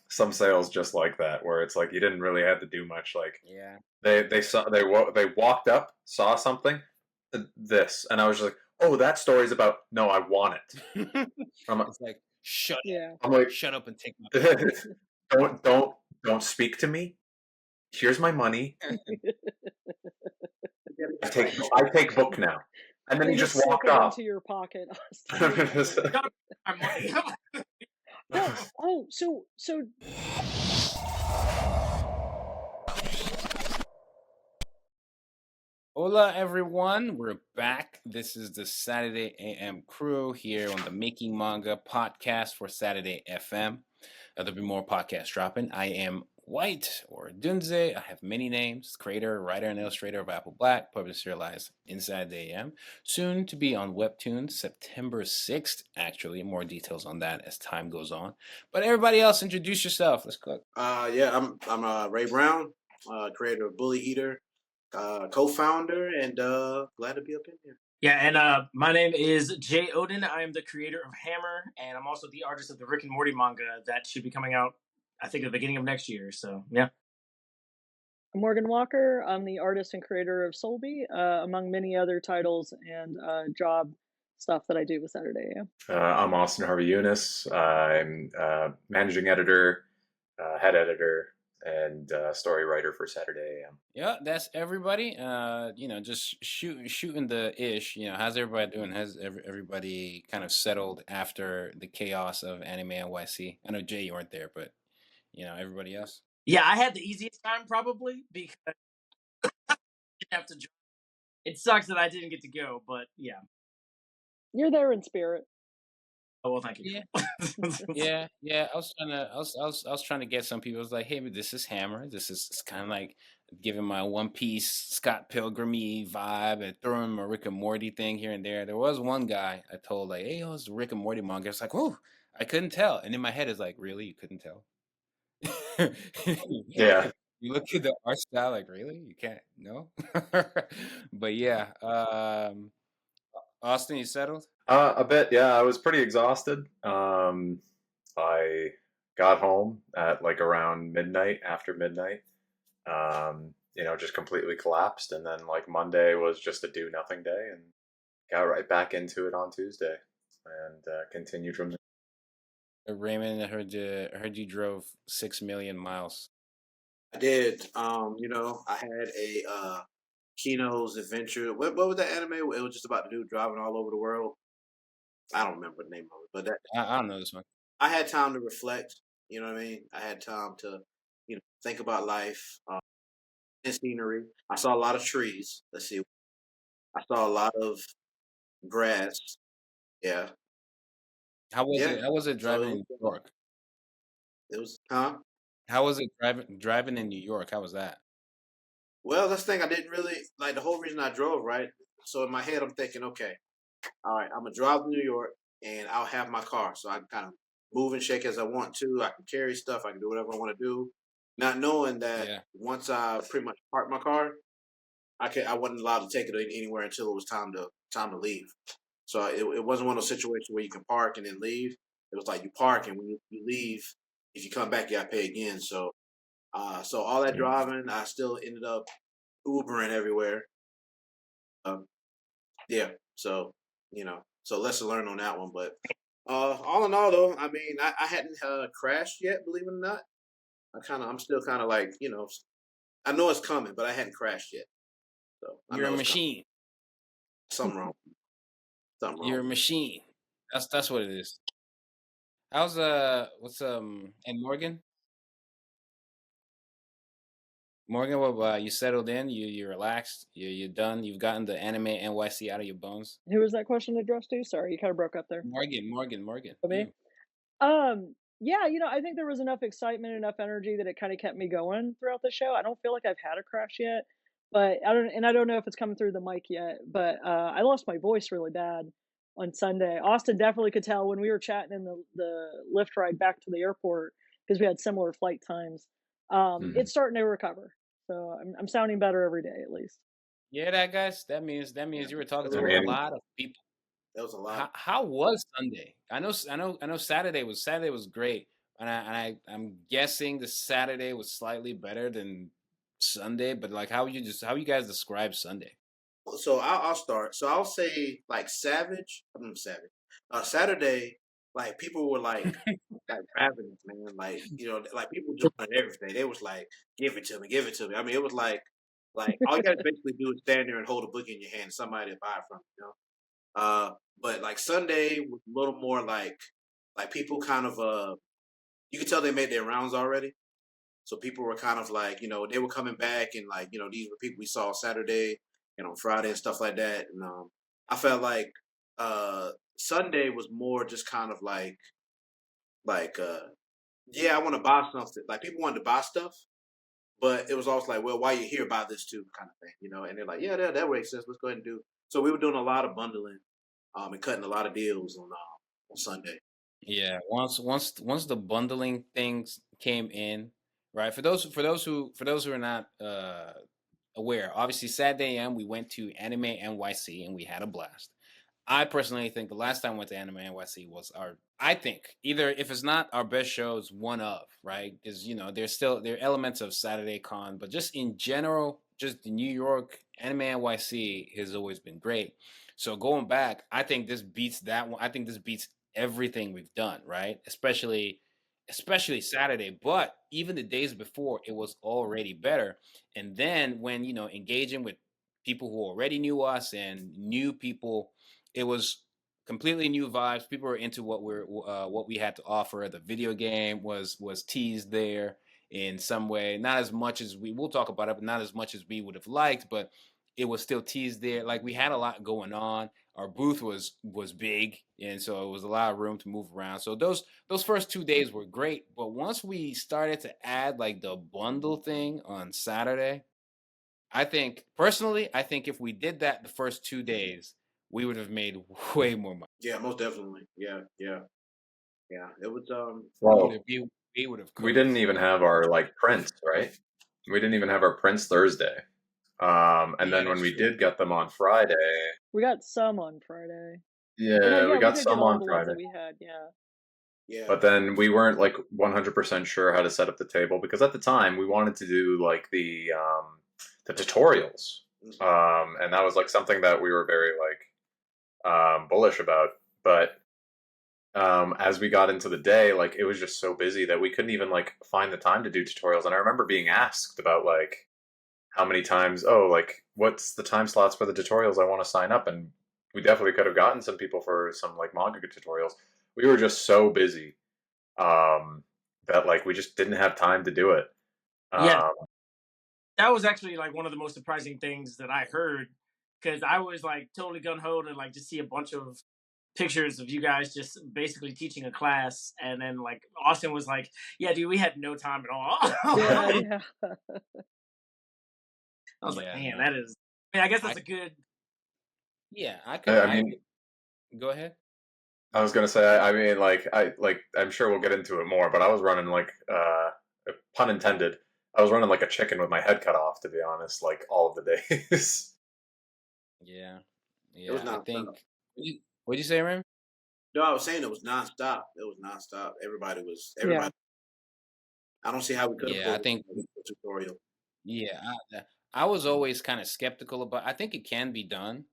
some sales just like that, where it's like you didn't really have to do much. Like Yeah. they walked up, saw something, this, and I was just like, oh, that story's about. No, I want it. I'm It's like, shut up. Yeah. I'm like, Shut up and take my don't speak to me. Here's my money. I take book now. And then They he just slip walked it off. into your pocket, Austin. So Hola, everyone. We're back. This is the Saturday AM crew here on the Making Manga podcast for Saturday FM. There'll be more podcasts dropping. I am White or Dunze. I have many names: creator, writer, and illustrator of Apple Black, published realized inside the AM. Soon to be on Webtoons, September 6th, actually. More details on that as time goes on. But everybody else, introduce yourself. Let's go. I'm Ray Brown, creator of Bully Eater, co-founder, and glad to be up in here. Yeah, and my name is Jay Odin. I am the creator of Hammer, and I'm also the artist of the Rick and Morty manga that should be coming out, I think, at the beginning of next year. So, yeah. I'm Morgan Walker. I'm the artist and creator of Solby, among many other titles and job stuff that I do with Saturday AM. I'm Austin Harvey Eunice. I'm managing editor, head editor, and story writer for Saturday AM. Yeah, that's everybody. Just shooting the ish. How's everybody doing? Has everybody kind of settled after the chaos of Anime NYC? I know Jay, you weren't there, but everybody else. Yeah, I had the easiest time probably because I didn't have to. It sucks that I didn't get to go, but yeah. You're there in spirit. Oh well, thank you. Yeah. I was trying to get some people. I was like, hey, this is Hammer. This is kind of like giving my One Piece Scott Pilgrim-y vibe and throwing a Rick and Morty thing here and there. There was one guy I told like, hey, it's a Rick and Morty manga. It's like, whoa, I couldn't tell. And in my head is like, really, you couldn't tell? Yeah. You look at the art style, like, really, you can't? No. But yeah, Austin, you settled? A bit, yeah. I was pretty exhausted. I got home at like around midnight, after midnight. Just completely collapsed, and then like Monday was just a do nothing day, and got right back into it on Tuesday, and continued from there. Raymond, I heard you drove 6 million miles. I did. I had a Kino's adventure. What was that anime? It was just about the dude driving all over the world. I don't remember the name of it, but I don't know this one. I had time to reflect. You know what I mean? I had time to, think about life and scenery. I saw a lot of trees. Let's see. I saw a lot of grass. Yeah. How was it driving in New York? It was, huh? How was it driving in New York? How was that? Well, that's the thing. I didn't really like the whole reason I drove, right? So in my head, I'm thinking, okay, all right, I'm gonna drive to New York, and I'll have my car, so I can kind of move and shake as I want to. I can carry stuff. I can do whatever I want to do, not knowing that once I pretty much parked my car, I wasn't allowed to take it anywhere until it was time to leave. So it wasn't one of those situations where you can park and then leave. It was like you park, and when you leave, if you come back, you got to pay again. So all that driving, I still ended up Ubering everywhere. So so lesson learned on that one. But all in all, though, I mean, I hadn't crashed yet, believe it or not. I'm still kind of like, I know it's coming, but I hadn't crashed yet. So you're a machine. Something wrong. You're a machine. That's what it is. How's and Morgan? Morgan, what you settled in? You relaxed? You're done? You've gotten the Anime NYC out of your bones? Who was that question addressed to? Sorry, you kind of broke up there. Morgan. Me? Yeah, I think there was enough excitement, enough energy that it kind of kept me going throughout the show. I don't feel like I've had a crash yet, but I don't know if it's coming through the mic yet. But I lost my voice really bad on Sunday. Austin definitely could tell when we were chatting in the Lyft ride back to the airport because we had similar flight times. It's starting to recover, so I'm sounding better every day at least. Yeah, that guys. That means you were talking to a lot of people. That was a lot. How was Sunday? I know Saturday was great. I'm guessing the Saturday was slightly better than Sunday, but like how you guys describe Sunday? So I'll start. So I'll say like Savage. Saturday, like people were like ravenous, man. Like like people just wanted everything. They was like, give it to me, give it to me. I mean, it was like all you gotta basically do is stand there and hold a book in your hand, somebody to buy it from, you know. But like Sunday was a little more like people kind of you could tell they made their rounds already. So people were kind of like, they were coming back and like, these were people we saw Saturday and on Friday and stuff like that. And I felt like Sunday was more just kind of like yeah, I want to buy something. Like people wanted to buy stuff, but it was also like, well, why you here, buy this too, kind of thing. And they're like, yeah, that makes sense. Let's go ahead and do. So we were doing a lot of bundling, and cutting a lot of deals on Sunday. Yeah, once the bundling things came in, right? For those who are not aware, obviously Saturday AM we went to Anime NYC and we had a blast. I personally think the last time I went to Anime NYC was I think either if it's not our best show, it's one of, right? Because there are elements of Saturday Con, but just in general, just the New York Anime NYC has always been great. So going back, I think this beats that one. I think this beats everything we've done, right? Especially Saturday, but even the days before, it was already better. And then when engaging with people who already knew us and new people, it was completely new vibes. People were into what we had to offer. The video game was teased there in some way, not as much as we'll talk about it, but not as much as we would have liked, but it was still teased there. Like we had a lot going on. Our booth was big, and so it was a lot of room to move around. So those first 2 days were great, but once we started to add like the bundle thing on Saturday, I think personally, I think if we did that the first 2 days, we would have made way more money. Yeah, most definitely. Yeah, yeah, yeah. It was We would Well, have we would have we cooked. didn't even have our like prints, right? We didn't even have our prints Thursday. And Yeah, then when that's we true. did get them on Friday, We got some on Friday. Or no, yeah, we yeah, we got did get some all on the ones Friday. that we had. Yeah. yeah. But then we weren't like 100% sure how to set up the table because at the time we wanted to do like the tutorials. And that was like something that we were very like bullish about. But as we got into the day, like it was just so busy that we couldn't even like find the time to do tutorials. And I remember being asked about like how many times, oh, like what's the time slots for the tutorials I want to sign up? And we definitely could have gotten some people for some like manga tutorials. We were just so busy that like we just didn't have time to do it. Yeah, Um, that was actually like one of the most surprising things that I heard, because I was like totally gun ho to like just see a bunch of pictures of you guys just basically teaching a class, and then like Austin was like, "Yeah, dude, we had no time at all." Yeah, I yeah. was like, Yeah, "Man, no. that is." I mean, I guess I that's a good. yeah, I could I I mean, go ahead. I was gonna say, I mean, like, I'm sure we'll get into it more, but I was running like, pun intended, I was running like a chicken with my head cut off, to be honest, like all of the days. Yeah. It was Yeah, I nonstop. think what'd you say, Rim? No, I was saying it was nonstop. It was nonstop. Yeah. Everybody. I don't see how we could have Yeah, I pulled think a tutorial. yeah, I was always kind of skeptical about. I think it can be done,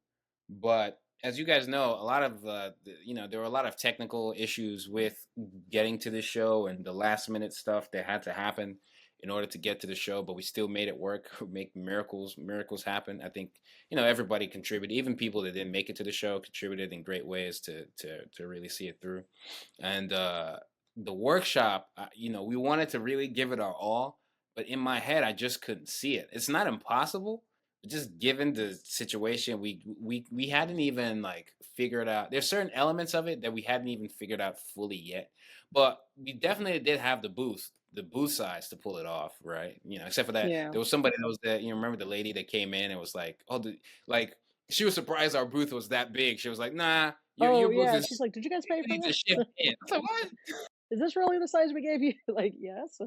but as you guys know, a lot of there were a lot of technical issues with getting to the show and the last minute stuff that had to happen in order to get to the show. But we still made it work, make miracles happen. I think everybody contributed, even people that didn't make it to the show contributed in great ways to really see it through. And the workshop, we wanted to really give it our all, but in my head, I just couldn't see it. It's not impossible, but just given the situation, we hadn't even like figured out. There's certain elements of it that we hadn't even figured out fully yet, but we definitely did have the booth size to pull it off, right? Except for that, Yeah. there was somebody that was that remember the lady that came in and was like, oh, like she was surprised our booth was that big. She was like, nah, Oh, your booth yeah. is She's like, "Did you guys pay you for need to this? shift in. I was like, what? Is this really the size we gave you?" Like, yes.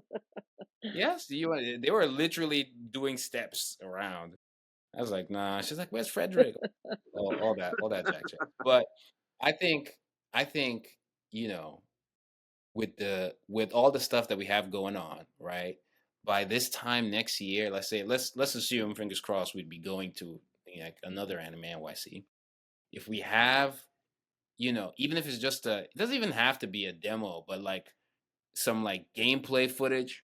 Yes, they were literally doing steps around. I was like, nah. She's like, where's Frederick? All that jack. But I think, I think, you know, with all the stuff that we have going on, right? By this time next year, let's assume, fingers crossed, we'd be going to like another Anime NYC. If we have, even if it's just it doesn't even have to be a demo, but like some like gameplay footage.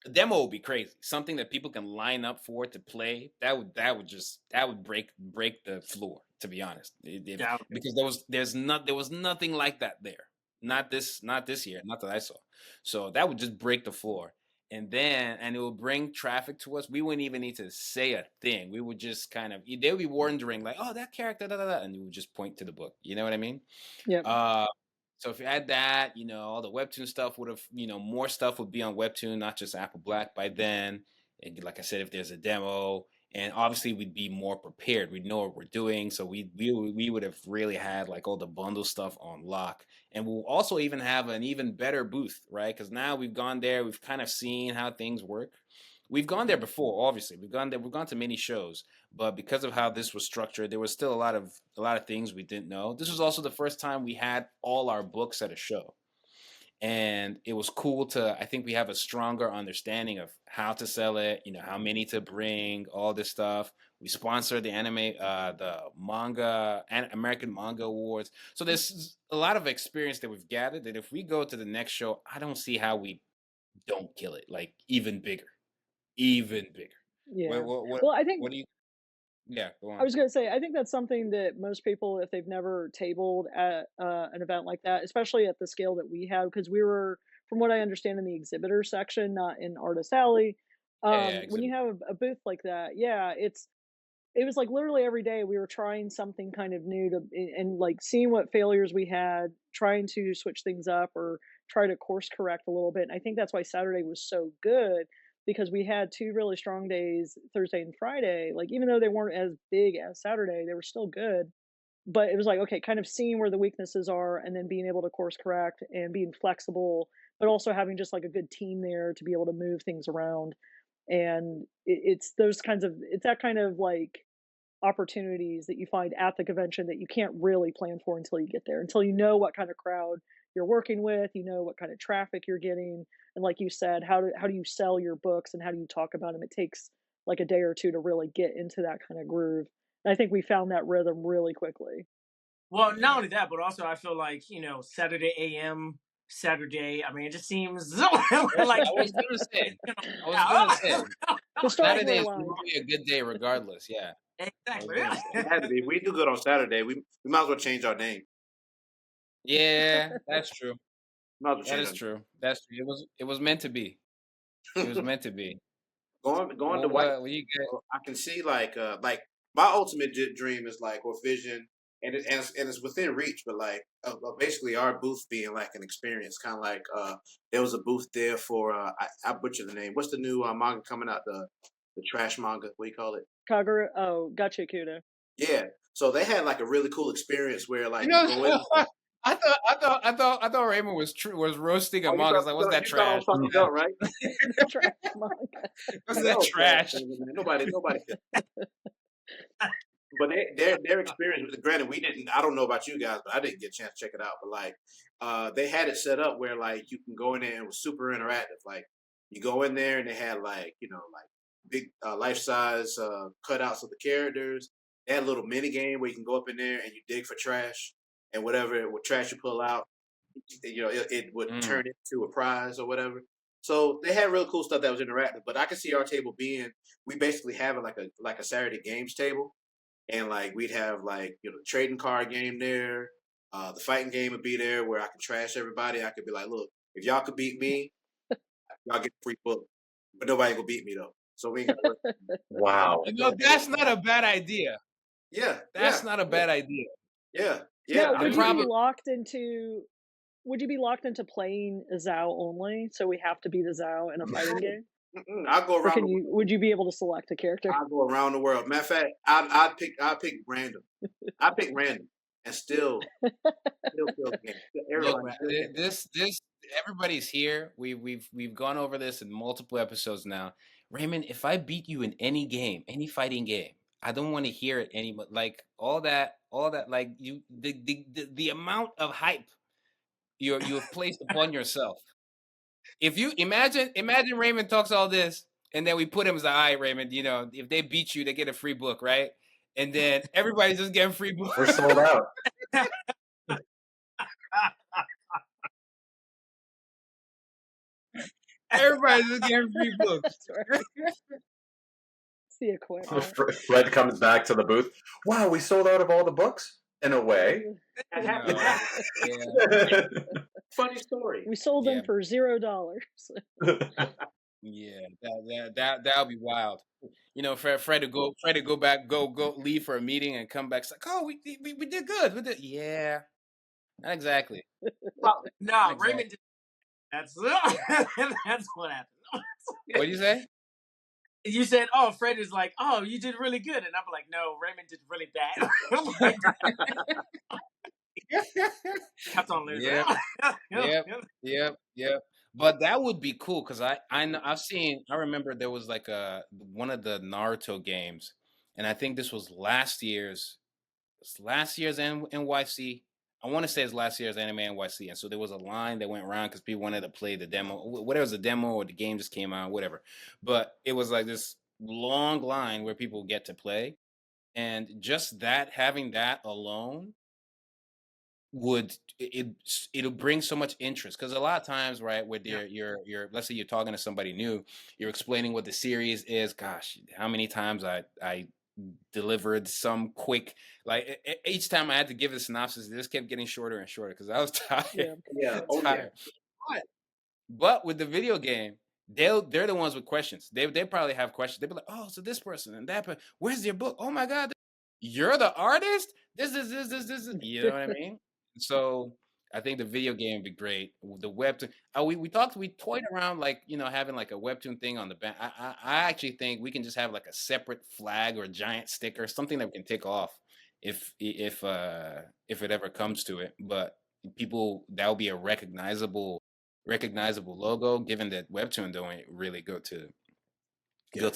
A demo would be crazy. Something that people can line up for to play. That would break the floor. To be honest, because there was nothing like that there. Not this year. Not that I saw. So that would just break the floor, and it would bring traffic to us. We wouldn't even need to say a thing. We would just kind of they would be wondering like, oh, that character, da, da, da, and you would just point to the book. You know what I mean? Yeah. So if you had that, all the Webtoon stuff would have, more stuff would be on Webtoon, not just Apple Black by then. And like I said, if there's a demo, and obviously we'd be more prepared, we'd know what we're doing. So we would have really had like all the bundle stuff on lock, and we'll also even have an even better booth, right? Because now we've gone there, we've kind of seen how things work. We've gone there before, obviously. We've gone there. We've gone to many shows, but because of how this was structured, there was still a lot of things we didn't know. This was also the first time we had all our books at a show, and it was cool to. I think we have a stronger understanding of how to sell it. How many to bring, all this stuff. We sponsored the American Manga Awards. So there's a lot of experience that we've gathered. That if we go to the next show, I don't see how we don't kill it. Like even bigger. Yeah. What Well, I think what do you? Yeah, go I on. was going to say, I think that's something that most people, if they've never tabled at an event like that, especially at the scale that we have, because we were, from what I understand, in the exhibitor section, not in Artist Alley. Yeah, When you exhibit. have a booth like that, yeah, it was like literally every day we were trying something kind of new and like seeing what failures we had, trying to switch things up or try to course correct a little bit. And I think that's why Saturday was so good, because we had two really strong days, Thursday and Friday. Like even though they weren't as big as Saturday, they were still good. But it was like, okay, kind of seeing where the weaknesses are and then being able to course correct and being flexible, but also having just like a good team there to be able to move things around. And it's that kind of like opportunities that you find at the convention that you can't really plan for until you get there, until you know what kind of crowd you're working with, you know what kind of traffic you're getting, and like you said, how do you sell your books and how do you talk about them? It takes like a day or two to really get into that kind of groove. And I think we found that rhythm really quickly. Well, not Yeah. only that, but also I feel like Saturday AM, Saturday. I mean, it just seems like I was gonna say. I was gonna say. The stars were Saturday is aligned. usually a good day, regardless. Yeah, I was exactly. gonna say. It had to be. We do good on Saturday. We might as well change our name. Yeah, that's true. Might as well That change is our name. true. That's true. It was meant to be. It was meant to be. Going to White. What you get? I can see like my ultimate dream is like or vision, and it's within reach, but like basically our booth being like an experience, kind of like there was a booth there for I butchered the name. What's the new manga coming out? The trash manga. What do you call it? Kagura, oh, gotcha, Kuda. Yeah. So they had like a really cool experience where like You you know, go in. I thought Raymond was roasting Oh, a manga. I was like, what's that you thought I trash? was talking about, right? Trash manga. What's That that was trash? man. Nobody could. But their experience. Granted, we didn't. I don't know about you guys, but I didn't get a chance to check it out. But like, they had it set up where like you can go in there and it was super interactive. Like you go in there and they had like like big life size cutouts of the characters. They had a little mini game where you can go up in there and you dig for trash and whatever trash you pull out, it would turn into a prize or whatever. So they had real cool stuff that was interactive. But I could see our table being we basically have it like a Saturday games table and like we'd have like the trading card game there, the fighting game would be there where I could trash everybody. I could be like, look, if y'all could beat me, y'all get a free book, but nobody will beat me though. So we ain't got to work. Wow. That's not a bad idea. Yeah, That's not a bad idea. yeah. Now, The would you be problem. locked into? Would you be locked into playing Zhao only? So we have to beat a Zhao in a fighting game, I'll go or around. can you? Would you be able to select a character? I'll go around the world. Matter of fact, I'd pick random. I pick random and still kill the game. Look, Everybody. man, this everybody's here. We've gone over this in multiple episodes now. Raymond, if I beat you in any game, any fighting game, I don't want to hear it anymore. Like all that like the amount of hype you have placed upon yourself. If you imagine Raymond talks all this, and then we put him as all right, Raymond. You know, if they beat you, they get a free book, right? And then everybody's just getting free books. We're sold out. Everybody's just getting free books. That's right. It's the equipment. Fred comes back to the booth. Wow, we sold out of all the books? In a way. That You happened. know, yeah, Funny story. We sold them Yeah. for $0. yeah, that'll be wild. You know, Fred to go back, go leave for a meeting and come back. It's like, oh, we did good. We did, yeah, not exactly. Well, no, Not Raymond exactly. did. That's that's what happened. What do you say? You said, "Oh, Fred is like, oh, you did really good," and I'm like, "No, Raymond did really bad." Kept on losing. Yep. But that would be cool because I remember there was like one of the Naruto games, and I think this was last year's NYC. I want to say it's last year's Anime NYC, and so there was a line that went around because people wanted to play the demo, whether it was a demo or the game just came out, whatever. But it was like this long line where people get to play, and just that having that alone would it'll bring so much interest because a lot of times, right, with you're let's say you're talking to somebody new, you're explaining what the series is. Gosh, how many times I delivered some quick, like each time I had to give a synopsis, it just kept getting shorter and shorter because I was tired. Yeah. Tired. But with the video game, they're the ones with questions. They probably have questions. They'll be like, oh, so this person and that person, where's your book? Oh my God, you're the artist? This. You know what I mean? So I think the video game would be great. The webtoon. We toyed around like, you know, having like a webtoon thing on the back. I actually think we can just have like a separate flag or a giant sticker, something that we can take off if it ever comes to it. But people, that would be a recognizable logo, given that webtoon don't really go to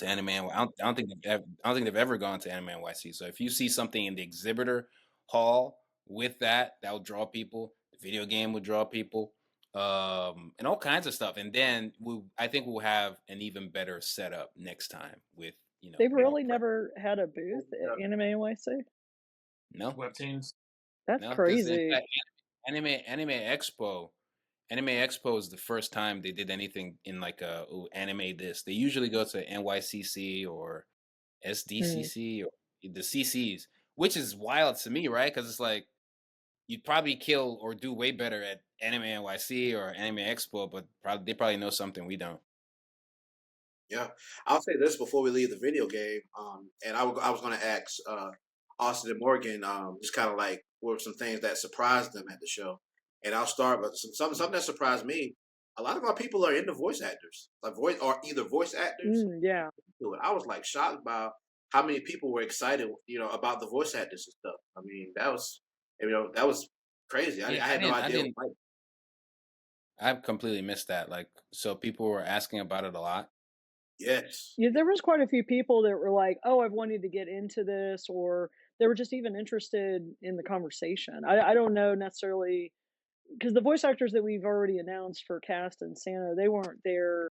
Anime. I don't think they've ever gone to Anime NYC. So if you see something in the exhibitor hall with that will draw people. The video game would draw people, and all kinds of stuff. And then I think we'll have an even better setup next time with, you know. They've really never had a booth at Anime NYC. No webtoons. That's crazy. In fact, Anime Expo. Anime Expo is the first time they did anything in like anime this. They usually go to NYCC or SDCC or the CCs, which is wild to me, right? Because it's like you'd probably kill or do way better at Anime NYC or Anime Expo, but they probably know something we don't. Yeah, I'll say this before we leave the video game. And I was going to ask Austin and Morgan, just kind of like what were some things that surprised them at the show. And I'll start with something that surprised me. A lot of our people are into voice actors, like either voice actors. Yeah. I was like shocked by how many people were excited, you know, about the voice actors and stuff. I mean, that was crazy. I had no idea. I completely missed that. Like, so people were asking about it a lot. Yes. Yeah, there was quite a few people that were like, "Oh, I've wanted to get into this," or they were just even interested in the conversation. I don't know necessarily, because the voice actors that we've already announced for Cast and Sano, they weren't there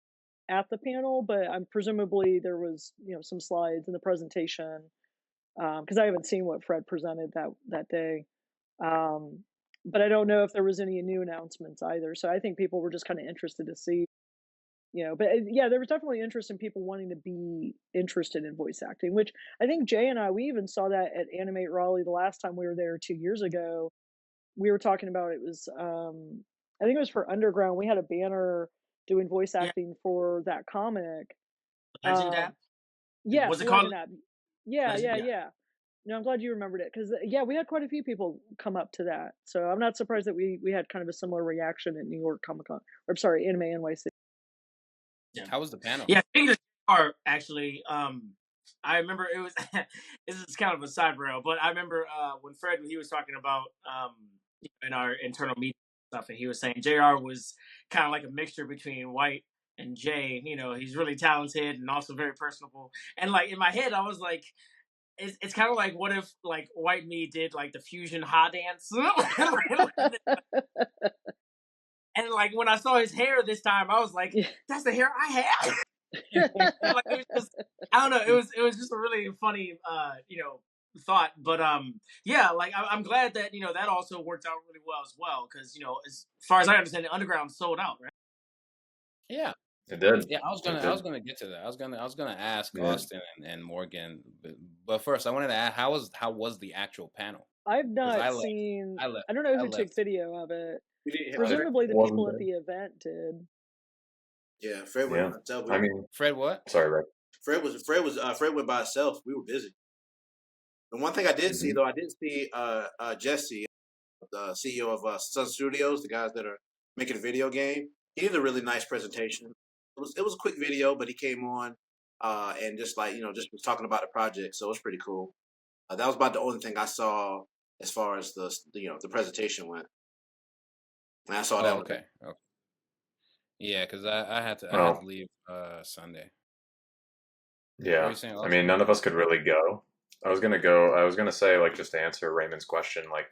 at the panel, but presumably there was, you know, some slides in the presentation, because I haven't seen what Fred presented that day. But I don't know if there was any new announcements either. So I think people were just kind of interested to see, you know. But yeah, there was definitely interest in people wanting to be interested in voice acting, which I think Jay and we even saw that at Animate Raleigh the last time we were there 2 years ago. We were talking about, it was I think it was for Underground. We had a banner doing voice acting for that comic. Legend app? Yeah, was it called? App. Yeah, Legend, yeah. No, I'm glad you remembered it, because yeah, we had quite a few people come up to that. So I'm not surprised that we had kind of a similar reaction at New York Comic Con. Or sorry, Anime NYC. Yeah. How was the panel? Yeah, I think the part actually. I remember it was. This is kind of a side rail, but I remember when Fred, he was talking about in our internal meeting stuff, and he was saying JR was kind of like a mixture between White and Jay. You know, he's really talented and also very personable. And like in my head, I was like, it's kind of like, what if like White Me did like the fusion ha dance? And like when I saw his hair this time, I was like, "That's the hair I have." Like it was just, I don't know. It was just a really funny, thought. But yeah, like I'm glad that that also worked out really well as well because as far as I understand, the underground sold out, right? Yeah. It did. Yeah, I was gonna get to that. I was gonna ask Austin and Morgan, but first I wanted to ask how was the actual panel? I've not I left. seen. I left. I don't know I who took left. video of it. We didn't have Presumably the wasn't people at there. the event did. Yeah, Fred Yeah. went by himself. I mean, Fred, what? sorry, Rick. Fred went by himself. We were busy. The one thing I did see though, I did see Jesse, the CEO of Sun Studios, the guys that are making a video game. He did a really nice presentation. It was a quick video, but he came on and just just was talking about the project, so it was pretty cool. That was about the only thing I saw as far as the presentation went. And I saw that. Okay. Yeah, because I had to leave Sunday. Yeah. What were you saying, I mean, none of us could really go. I was gonna say, like, just to answer Raymond's question, like,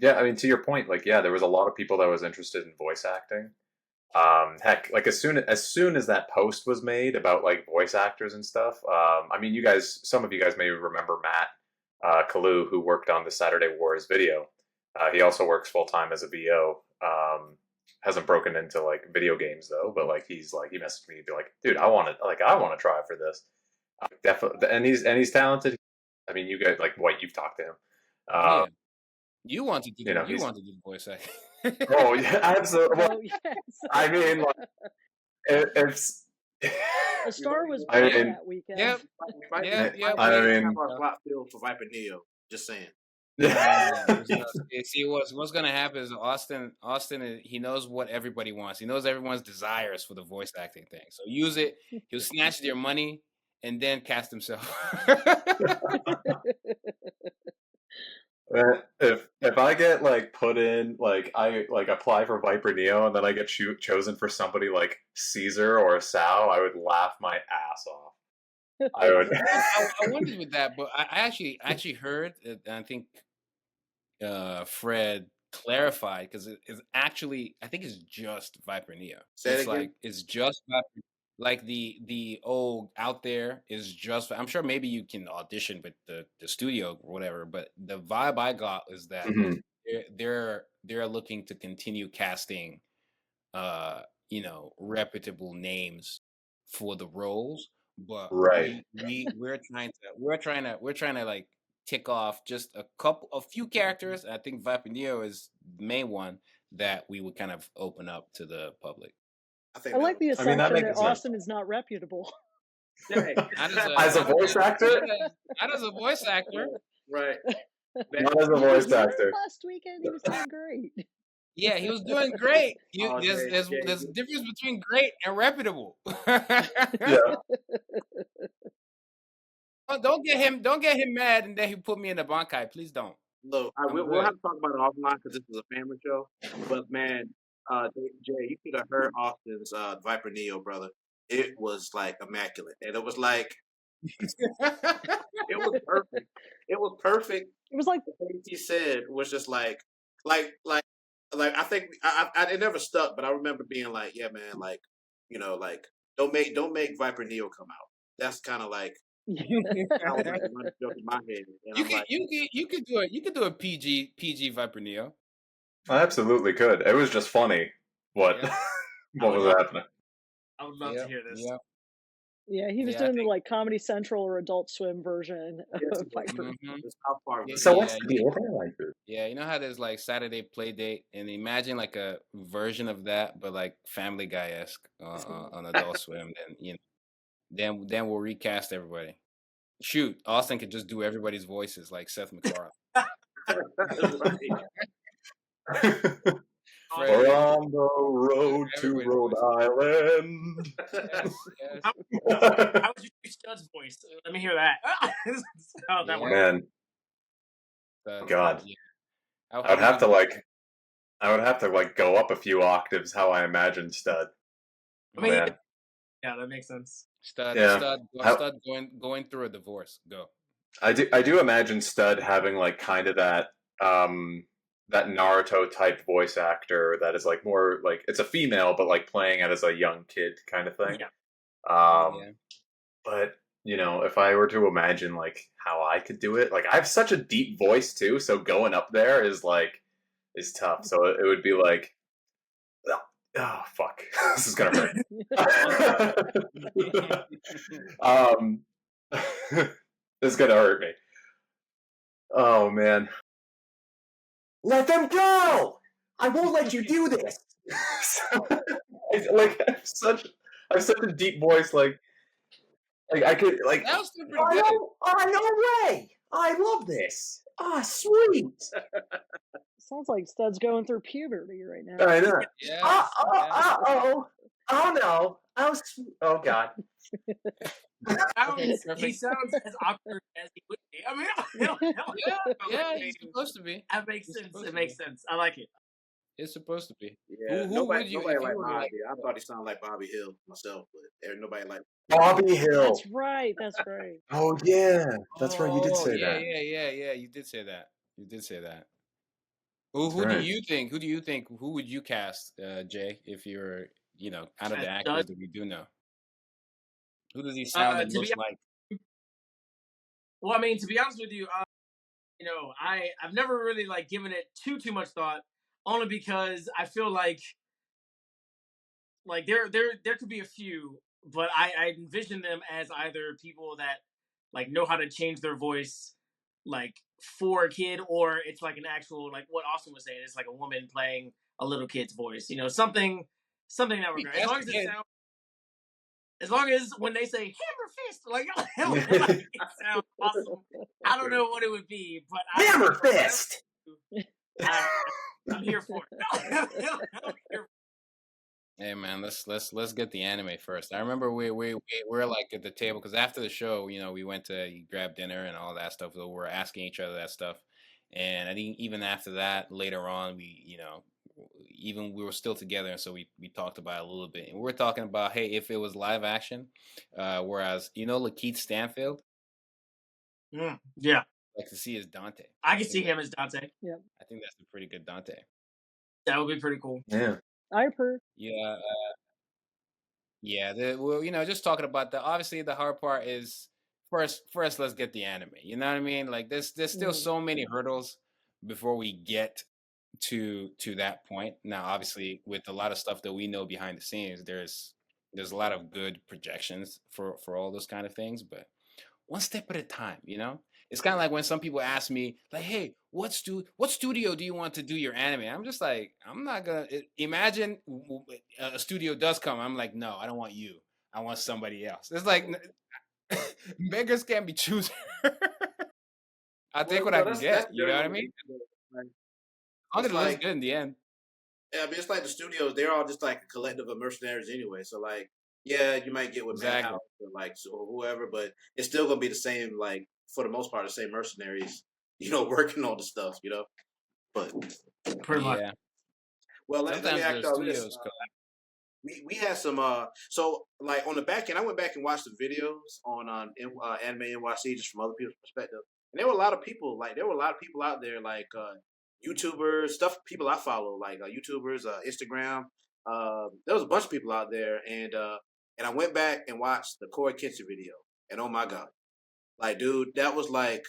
yeah, I mean, to your point, like, yeah, there was a lot of people that was interested in voice acting. Heck, like as soon as that post was made about like voice actors and stuff, I mean, some of you guys may remember Matt Kalu, who worked on the Saturday Wars video. He also works full time as a VO. Hasn't broken into like video games though, but like he messaged me to be like, dude, I want to try for this. Definitely, and he's talented. I mean, you guys, like, what, you've talked to him. Yeah. You wanted to do the voice acting. Oh yeah, absolutely. Oh yes. I mean, like, if A star was I born mean, that weekend. Yep. I mean, have our slot filled for Viper Neo. Just saying. See, what's gonna happen is Austin, he knows what everybody wants. He knows everyone's desires for the voice acting thing. So use it. He'll snatch their money and then cast himself. If I get like put in, like I like apply for Viper Neo and then I get chosen for somebody like Caesar or Sao, I would laugh my ass off. I would. I wondered with that, but I actually heard, and I think Fred clarified because it's actually, I think it's just Viper Neo. It's just Viper. Like the old out there is just. I'm sure maybe you can audition with the studio or whatever, but the vibe I got is that they're looking to continue casting, reputable names for the roles, but right. we're trying to like tick off just a few characters. I think Viper Neo is the main one that we would kind of open up to the public. I like the assumption that Austin is not reputable. As a voice actor? Not as a voice actor. Right. Not as a voice actor. Last weekend he was doing great. Yeah, he was doing great. There's a difference between great and reputable. Yeah. Don't get him mad and then he put me in the Bankai. Please don't. Look, we'll have to talk about it offline because this is a family show. But man, Jay, you could have heard Austin's Viper Neo, brother. It was like immaculate, and it was like it was perfect. It was perfect. It was like the things he said was just like I think I it never stuck, but I remember being like, yeah, man, like don't make Viper Neo come out. That's kind of like. You could do it. You could do a PG Viper Neo. I absolutely could. It was just funny. What was happening? I would love to hear this. Yeah, he was doing the like Comedy Central or Adult Swim version of Viper. So what's the deal with that? Yeah, you know how there's like Saturday Play Date, and imagine like a version of that, but like Family Guy-esque on Adult Swim. Then then we'll recast everybody. Shoot, Austin could just do everybody's voices like Seth MacFarlane. We're on the road to Rhode Island. Yes. How would you do Stud's voice? Let me hear that. How that works. Man. God. Yeah. I would have to like go up a few octaves how I imagine Stud. I mean, yeah, that makes sense. Stud going through a divorce. Go. I do imagine Stud having like kind of that that Naruto type voice actor that is like more like it's a female, but like playing it as a young kid kind of thing. Yeah. Um, but if I were to imagine like how I could do it, like I have such a deep voice too, so going up there is tough. So it would be like, oh fuck, this is gonna hurt. This is gonna hurt me. Oh man, let them go! I won't let you do this. Like I have such a deep voice, like I could like. That was still pretty good. No way! I love this. Ah, sweet. Sounds like Stud's going through puberty right now. I know. Yes, Oh no. Oh god. He sounds as awkward as he would be. I mean, yeah, he's supposed to be. That makes sense. It makes sense. I like it. It's supposed to be. Yeah, Who nobody would you? like If you were Bobby. like, I thought he sounded like Bobby Hill myself, but there's nobody like. Bobby Hill. That's right. That's right. Oh yeah, that's right. You did say yeah, that. Yeah. You did say that. You did say that. Who do right. you think? Who do you think? Who would you cast, Jay? If you're, out of the actors that we do know, who does he sound the most like? Well, I mean, to be honest with you, I've never really like given it too much thought, only because I feel like there could be a few, but I envision them as either people that like know how to change their voice like for a kid, or it's like an actual, like what Austin was saying, it's like a woman playing a little kid's voice, something in that regard. As long as it sounds, as long as when they say hammer fist, like it sounds awesome. I don't know what it would be, but hammer fist. I'm here for it. Hey man, let's get the anime first. I remember we're like at the table because after the show, we went to grab dinner and all that stuff. So we're asking each other that stuff, and I think even after that, later on, even we were still together, and so we talked about it a little bit, and we were talking about, hey, if it was live action, whereas Lakeith Stanfield, yeah, like to see as Dante. I can see him as Dante. Yeah, I think that's a pretty good Dante. That would be pretty cool. Yeah. I approve. Yeah. Just talking about that. Obviously, the hard part is first. Let's get the anime. You know what I mean? Like, there's still so many hurdles before we get to that point. Now, obviously, with a lot of stuff that we know behind the scenes, there's a lot of good projections for all those kind of things. But one step at a time. It's kind of like when some people ask me, like, hey, what studio do you want to do your anime? I'm just like, I'm not going to imagine a studio does come. I'm like, no, I don't want you. I want somebody else. It's like, beggars can't be choosers. I'll take what I can get. You know what I mean? As long as it looks good in the end. Yeah, I mean, it's like the studios, they're all just like a collective of mercenaries anyway. So, like, yeah, you might get with Madhouse or whoever, but it's still going to be the same, like, for the most part, the same mercenaries, working on the stuff, But pretty much. Well, let me ask y'all this. We had some so like on the back end, I went back and watched the videos on Anime NYC just from other people's perspective, and there were a lot of people out there like YouTubers, people I follow, like YouTubers, Instagram. There was a bunch of people out there, and I went back and watched the Corey Kitchen video, and oh my god. Like, dude, that was like,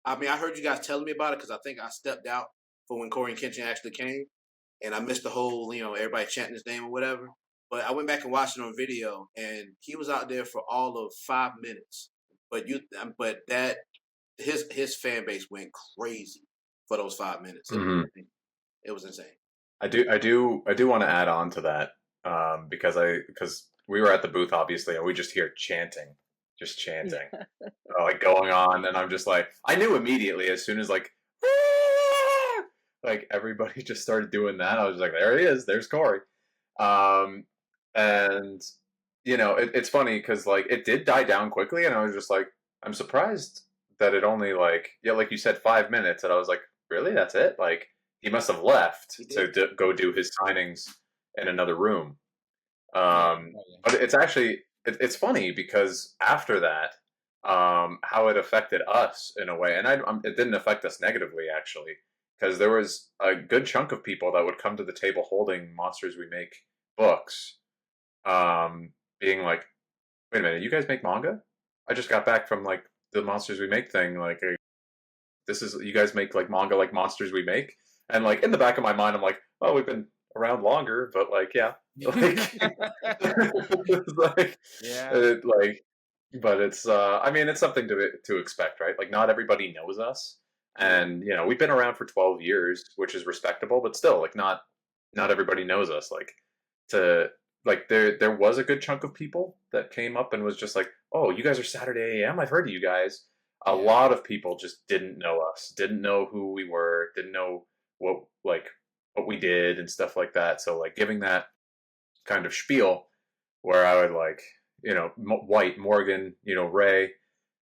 I mean, I heard you guys telling me about it because I think I stepped out for when Corey Kenshin actually came, and I missed the whole, everybody chanting his name or whatever. But I went back and watched it on video, and he was out there for all of 5 minutes. But his fan base went crazy for those 5 minutes. It was insane. I do want to add on to that because we were at the booth obviously, and we just hear chanting. Just chanting, like going on, and I'm just like, I knew immediately as soon as like everybody just started doing that. I was like, there he is, there's Corey, and it's funny because like it did die down quickly, and I was just like, I'm surprised that it only like you said 5 minutes, and I was like, really, that's it? Like he must have left to go do his signings in another room, but it's actually. It's funny because after that, how it affected us in a way, and it didn't affect us negatively actually, because there was a good chunk of people that would come to the table holding Monsters We Make books, being like, "Wait a minute, you guys make manga? I just got back from like the Monsters We Make thing. Like, this is you guys make like manga like Monsters We Make?" And like in the back of my mind, I'm like, "Oh, we've been around longer, but like, yeah, like, it's like, Yeah. like, but it's I mean, it's something to expect, right? Like, not everybody knows us, and you know, we've been around for 12 years, which is respectable, but still, like, not everybody knows us. Like, to like there was a good chunk of people that came up and was just like, "Oh, you guys are Saturday AM. I've heard of you guys." A Yeah. lot of people just didn't know us, didn't know who we were, didn't know what like what we did and stuff like that. So like giving that kind of spiel where I would like, you know, White, Morgan, you know, Ray,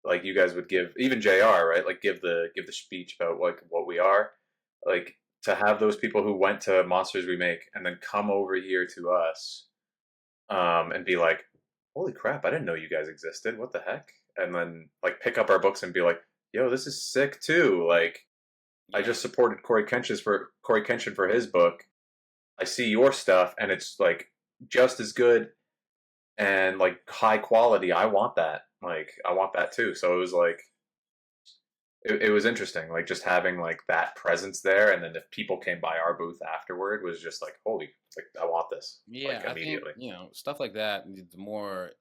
like you guys would give, even JR, right? Like give the speech about like what we are, like to have those people who went to Monsters We Make and then come over here to us, and be like, holy crap, I didn't know you guys existed. What the heck? And then like pick up our books and be like, yo, this is sick too. Like I Yeah. just supported Corey Kenshin for his book. I see your stuff and it's like just as good and like high quality. I want that. Like I want that too. So it was like it was interesting, like just having like that presence there, and then if people came by our booth afterward, was just like, holy, like I want this, like Yeah, I think, immediately. stuff like that, the more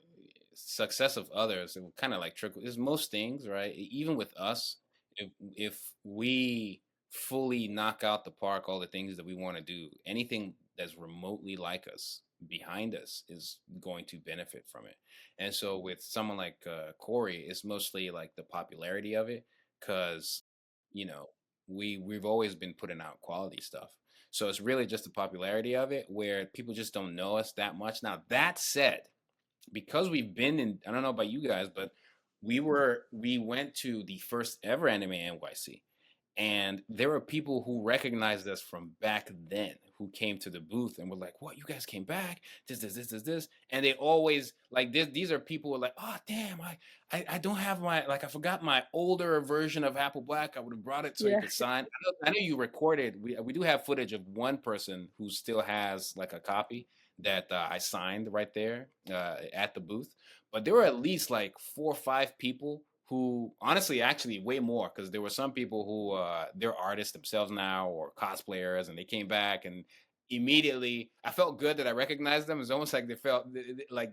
success of others, it will kind of like trickle. Is most things, right? Even with us, if we fully knock out the park all the things that we want to do, anything that's remotely like us behind us is going to benefit from it. And so with someone like Corey, it's mostly like the popularity of it, because you know we've always been putting out quality stuff. So it's really just the popularity of it where people just don't know us that much. Now, that said, because we've been in, I don't know about you guys, but we went to the first ever Anime NYC, and there were people who recognized us from back then who came to the booth and were like, "What? You guys came back? This," and they always like this. These are people who are like, "Oh, damn! I don't have my like I forgot my older version of Apple Black. I would have brought it so you Yeah. could sign." I know you recorded. We do have footage of one person who still has like a copy that I signed right there at the booth. But there were at least like 4 or 5 people who, honestly, actually way more, because there were some people who they're artists themselves now or cosplayers, and they came back and immediately I felt good that I recognized them. It's almost like they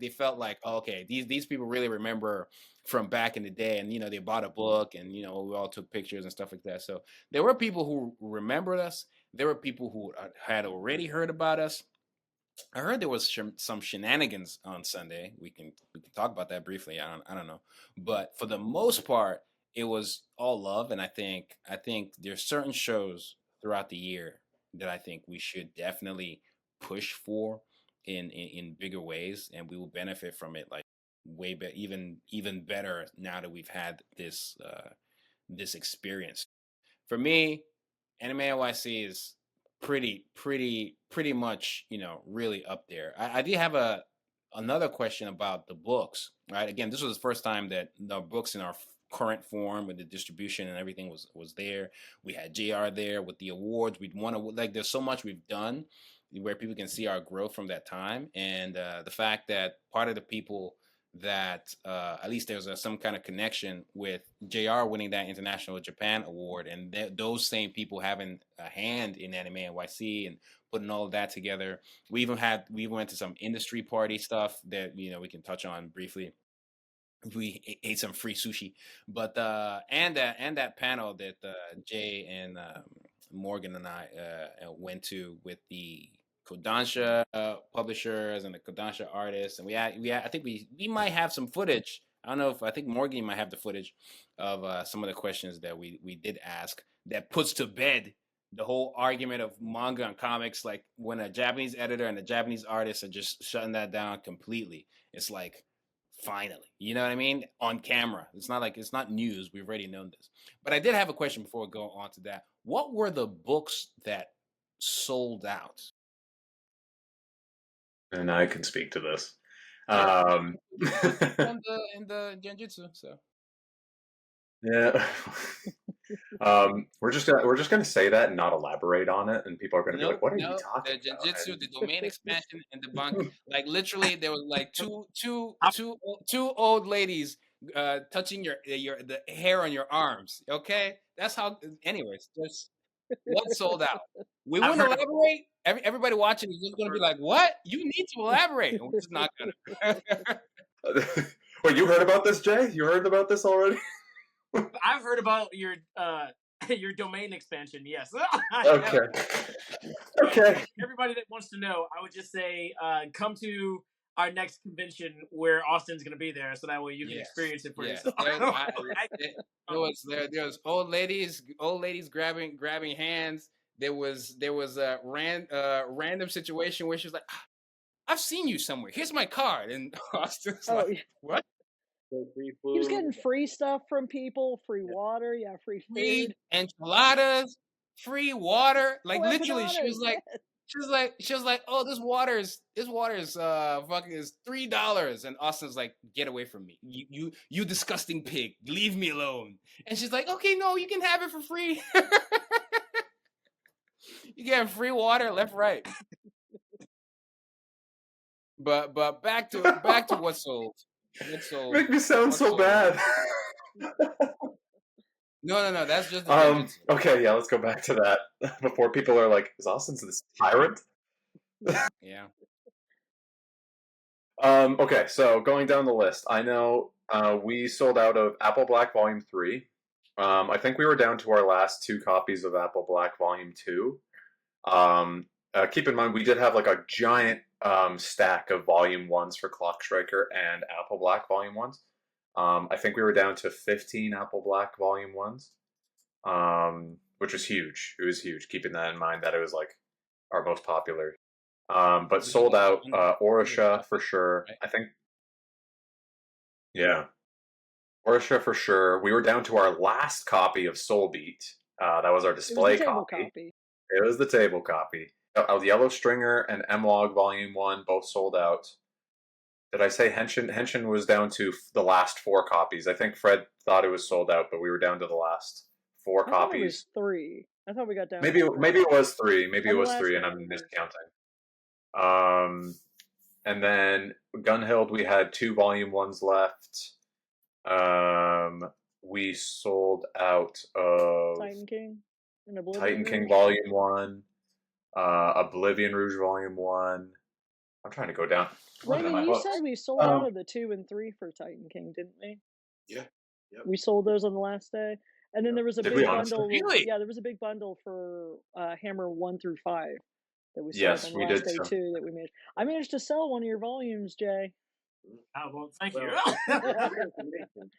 felt like, oh, okay, these people really remember from back in the day, and they bought a book, and we all took pictures and stuff like that. So there were people who remembered us. There were people who had already heard about us. I heard there was some shenanigans on Sunday. We can talk about that briefly. I don't know, but for the most part, it was all love, and I think there's certain shows throughout the year that I think we should definitely push for in bigger ways, and we will benefit from it like way better, even better now that we've had this experience. For me, Anime NYC is pretty much, really up there. I did have another question about the books, right? Again, this was the first time that the books in our current form with the distribution and everything was there. We had JR there with the awards. We'd want to like. There's so much we've done where people can see our growth from that time, and the fact that part of the people that at least there's some kind of connection with JR winning that International Japan Award, and those same people having a hand in Anime NYC and putting all of that together. We went to some industry party stuff that we can touch on briefly. We ate some free sushi, but and that panel that Jay and Morgan and I went to with the Kodansha publishers and the Kodansha artists, and I think we might have some footage. I don't know if I think Morgan might have the footage of some of the questions that we did ask that puts to bed the whole argument of manga and comics. Like when a Japanese editor and a Japanese artist are just shutting that down completely. It's like, finally, you know what I mean, on camera. It's not like it's not news, we've already known this. But I did have a question before we go on to that. What were the books that sold out? And I can speak to this. Yeah, Um, in the genjutsu. So yeah. We're just gonna say that and not elaborate on it, and people are gonna be No, like, "What are you no, talking the about?" Jujutsu, the domain expansion and debunk. Like literally, there was like I- two old ladies touching your the hair on your arms. Okay, that's how. Anyways, just what sold out. We I've wouldn't heard of elaborate. Everybody watching is just going to be like, "What? You need to elaborate." And we're just not gonna. Wait, you heard about this, Jay? You heard about this already? I've heard about your your domain expansion. Yes. Okay. Okay. Everybody that wants to know, I would just say come to our next convention where Austin's going to be there, so that way you can Yes, experience it for yes. yourself. There was old ladies grabbing hands. There was a random situation where she was like, "Ah, I've seen you somewhere. Here's my card," and Austin's Oh, like, "What? Free he was food. getting free stuff from people, free water, free Free food. enchiladas, free water?" Like Oh, literally, she was empanadas, like, yes. "Oh, this water's fucking is $3," and Austin's like, "Get away from me, you disgusting pig, leave me alone." And she's like, "Okay, no, you can have it for free." You get free water left, right. But back to what sold. What sold? Make me sound What so sold? bad. No. That's just the genjutsu. Okay, yeah, let's go back to that before people are like, "Is Austin this tyrant?" Yeah. Okay, so going down the list, I know we sold out of Apple Black Volume 3. I think we were down to our last 2 copies of Apple Black Volume 2. Keep in mind, we did have like a giant stack of Volume 1s for Clock Striker and Apple Black Volume 1s. I think we were down to 15 Apple Black Volume 1s, which was huge. It was huge, keeping that in mind that it was like our most popular. But sold out Orisha for sure. Right? I think, yeah, Orisha for sure. We were down to our last copy of Soul Beat. That was our It was the display table copy. copy. It was the table copy. Yellow Stringer and M-Log Volume 1 both sold out. Did I say Henshin? Henshin was down to the last 4 copies. I think Fred thought it was sold out, but we were down to the last 4 I thought it was copies. 3. I thought we got down. Maybe to it was 3. Maybe On it the was last 3, and day, I'm yeah. miscounting. And then Gunhild, we had 2 Volume 1s left. We sold out of Titan King and Oblivion Titan King Rouge. Volume 1, Oblivion Rouge Volume 1. I'm trying to go down. Looking at my Raymond, you books. said we sold out of the 2 and 3 for Titan King, didn't we? Yeah. Yep. We sold those on the last day. And then there was a Did big we honestly? bundle. Really? Yeah, there was a big bundle for Hammer 1 through 5 that we sold Yes, on the we last did day too. too. That we managed. I managed to sell one of your volumes, Jay. Oh, well, thank you.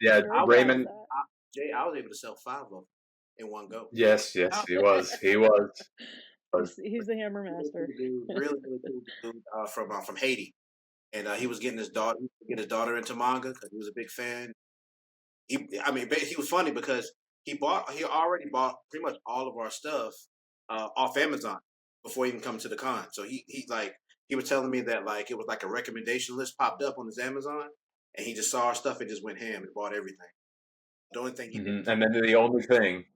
Yeah, Very proud of Raymond. that. Jay, I was able to sell 5 of them in one go. Yes, he was. He was. He's the Hammer Master. Really cool dude from Haiti, and he was getting his daughter into manga because he was a big fan. He was funny because he already bought pretty much all of our stuff off Amazon before even coming to the con. So he was telling me that like it was like a recommendation list popped up on his Amazon, and he just saw our stuff and just went ham and bought everything. The only thing he didn't, and then the only thing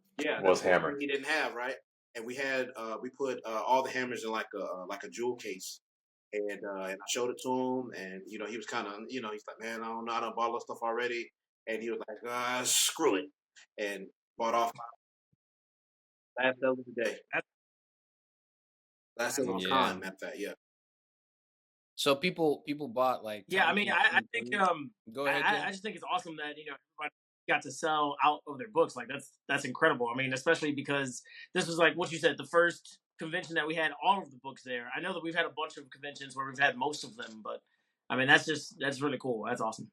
was Hammer. he didn't have, right? And we had we put all the hammers in like a jewel case, and I showed it to him, and he was kind of he's like, man, I don't know, I done bought all this stuff already, and he was like, screw it, and bought off my last sale of the day. Last sale of the con, matter of fact, yeah. So people bought like. Yeah, I mean, I think Go ahead. I just think it's awesome that everybody got to sell out of their books. Like that's incredible. I mean, especially because this was like what you said, the first convention that we had all of the books there. I know that we've had a bunch of conventions where we've had most of them, but I mean that's really cool. That's awesome.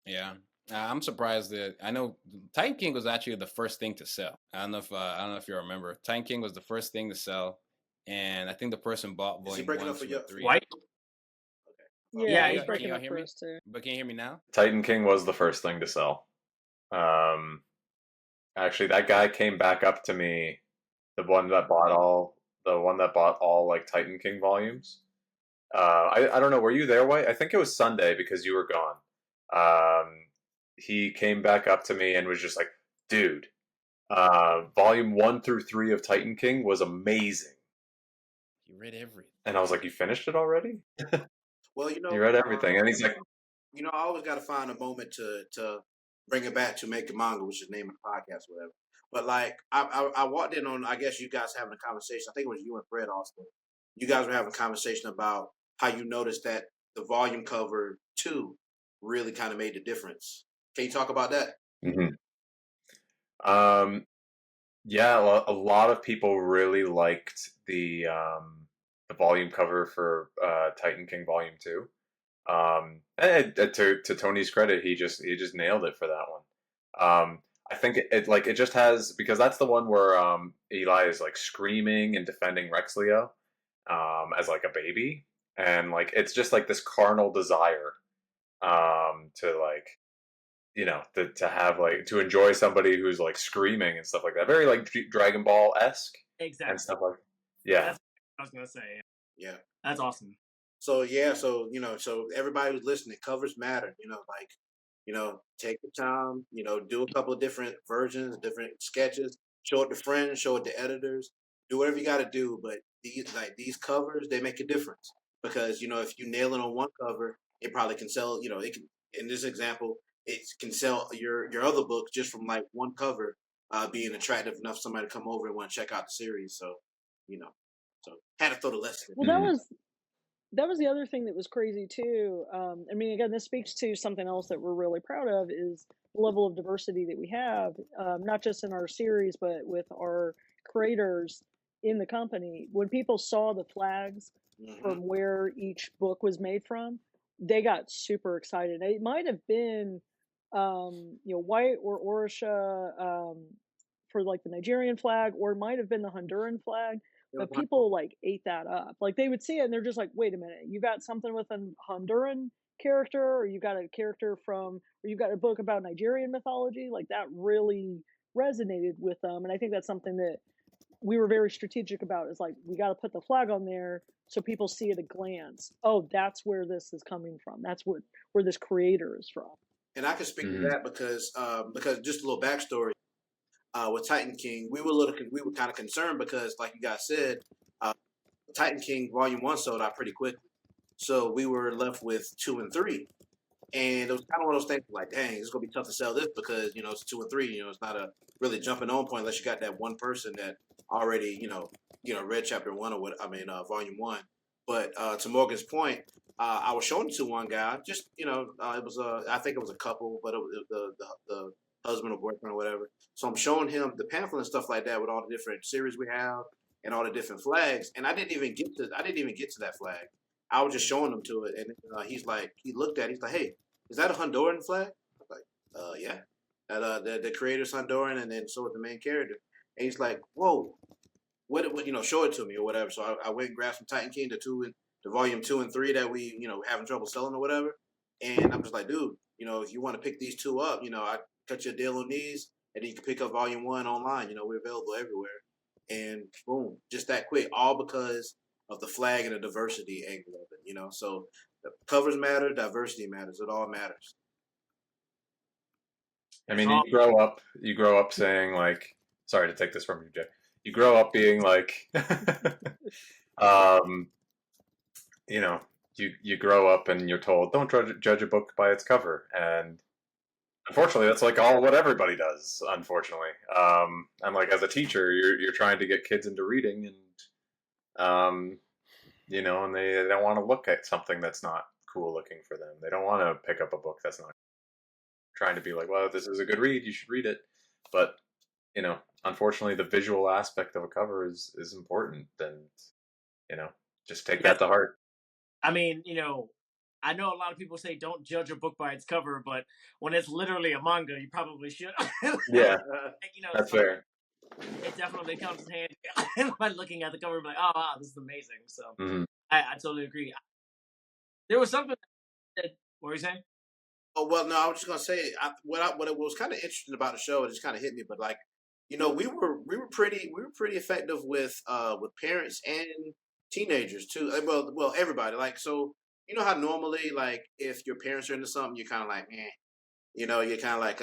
Yeah. I'm surprised that I know Titan King was actually the first thing to sell. I don't know if you remember. Titan King was the first thing to sell, and I think the person bought volume 1 through 3. White? Yeah, he's breaking y'all up hear me? first too. But can you hear me now? Titan King was the first thing to sell. Actually, that guy came back up to me, the one that bought all like Titan King volumes. I don't know. Were you there, White? I think it was Sunday because you were gone. He came back up to me and was just like, "Dude, Volume 1 through 3 of Titan King was amazing. You read everything. And I was like, you finished it already? Well, You read everything. And he's like, I always got to find a moment to bring it back to Making Manga, which is the name of the podcast, or whatever. But like, I walked in on, I guess you guys having a conversation. I think it was you and Fred also. You guys were having a conversation about how you noticed that the volume cover 2 really kind of made the difference. Can you talk about that? Yeah, a lot of people really liked the volume cover for Titan King Volume 2. And to Tony's credit, he just nailed it for that one. I think it just has, because that's the one where Eli is like screaming and defending Rex Leo as like a baby, and like it's just like this carnal desire to like, you know, to have like to enjoy somebody who's like screaming and stuff like that, very like Dragon Ball esque Exactly. and stuff like yeah. That's what I was gonna say. Yeah, that's awesome. So yeah, so so everybody who's listening, covers matter. Take your time. Do a couple of different versions, different sketches. Show it to friends, show it to editors. Do whatever you got to do. But these covers, they make a difference, because if you nail it on one cover, it probably can sell. It can. In this example, it can sell your other book just from like one cover being attractive enough for somebody to come over and want to check out the series. So, so had to throw the lesson. Well, that was the other thing that was crazy too. I mean, again, this speaks to something else that we're really proud of, is the level of diversity that we have, not just in our series, but with our creators in the company. When people saw the flags from where each book was made from, they got super excited. It might have been, white or Orisha for like the Nigerian flag, or it might have been the Honduran flag. But people like ate that up. Like they would see it and they're just like, wait a minute, you got something with a Honduran character, or you got a character or you got a book about Nigerian mythology. Like that really resonated with them. And I think that's something that we were very strategic about, is like, we got to put the flag on there so people see at a glance, oh, that's where this is coming from. That's where this creator is from. And I can speak to that because just a little backstory. With Titan King, we were kind of concerned because, like you guys said, Titan King Volume 1 sold out pretty quickly. So we were left with 2 and 3. And it was kind of one of those things like, dang, it's going to be tough to sell this because, it's 2 and 3. It's not a really jumping on point unless you got that one person that already, read Chapter 1 or Volume 1. But to Morgan's point, I was showing it to one guy. Just, it was I think it was a couple, but it was the husband or boyfriend or whatever. So I'm showing him the pamphlet and stuff like that with all the different series we have and all the different flags. And I didn't even get to that flag. I was just showing him to it, and he looked at it, he's like, "Hey, is that a Honduran flag?" I was like, "Yeah." The creator's Honduran, and then so is the main character. And he's like, "Whoa, what show it to me or whatever." So I went and grabbed some Titan King to Volume 2 and 3 that we having trouble selling or whatever. And I'm just like, dude, if you want to pick these 2 up, I cut your deal on these, and then you can pick up Volume 1 online. We're available everywhere. And boom, just that quick, all because of the flag and the diversity angle of it, So the covers matter, diversity matters. It all matters. I mean, you grow up saying like, sorry to take this from you, Jay. You grow up being like, you grow up and you're told, don't judge a book by its cover. And unfortunately, that's like what everybody does, unfortunately. And like as a teacher, you're trying to get kids into reading, and and they don't want to look at something that's not cool looking for them. They don't want to pick up a book that's not trying to be like, well, this is a good read, you should read it. But unfortunately, the visual aspect of a cover is important, and just take that to heart. I mean, I know a lot of people say don't judge a book by its cover, but when it's literally a manga, you probably should. Yeah, that's fair. It definitely comes in handy by looking at the cover and be like, oh, wow, this is amazing. So I totally agree. There was something that, what were you saying? Oh, well, no, I was just going to say, what it was kind of interesting about the show, it just kind of hit me, but like, we were pretty effective with parents and teenagers too. Well, everybody. Like, so how normally, like, if your parents are into something, you're kind of like, you're kind of like,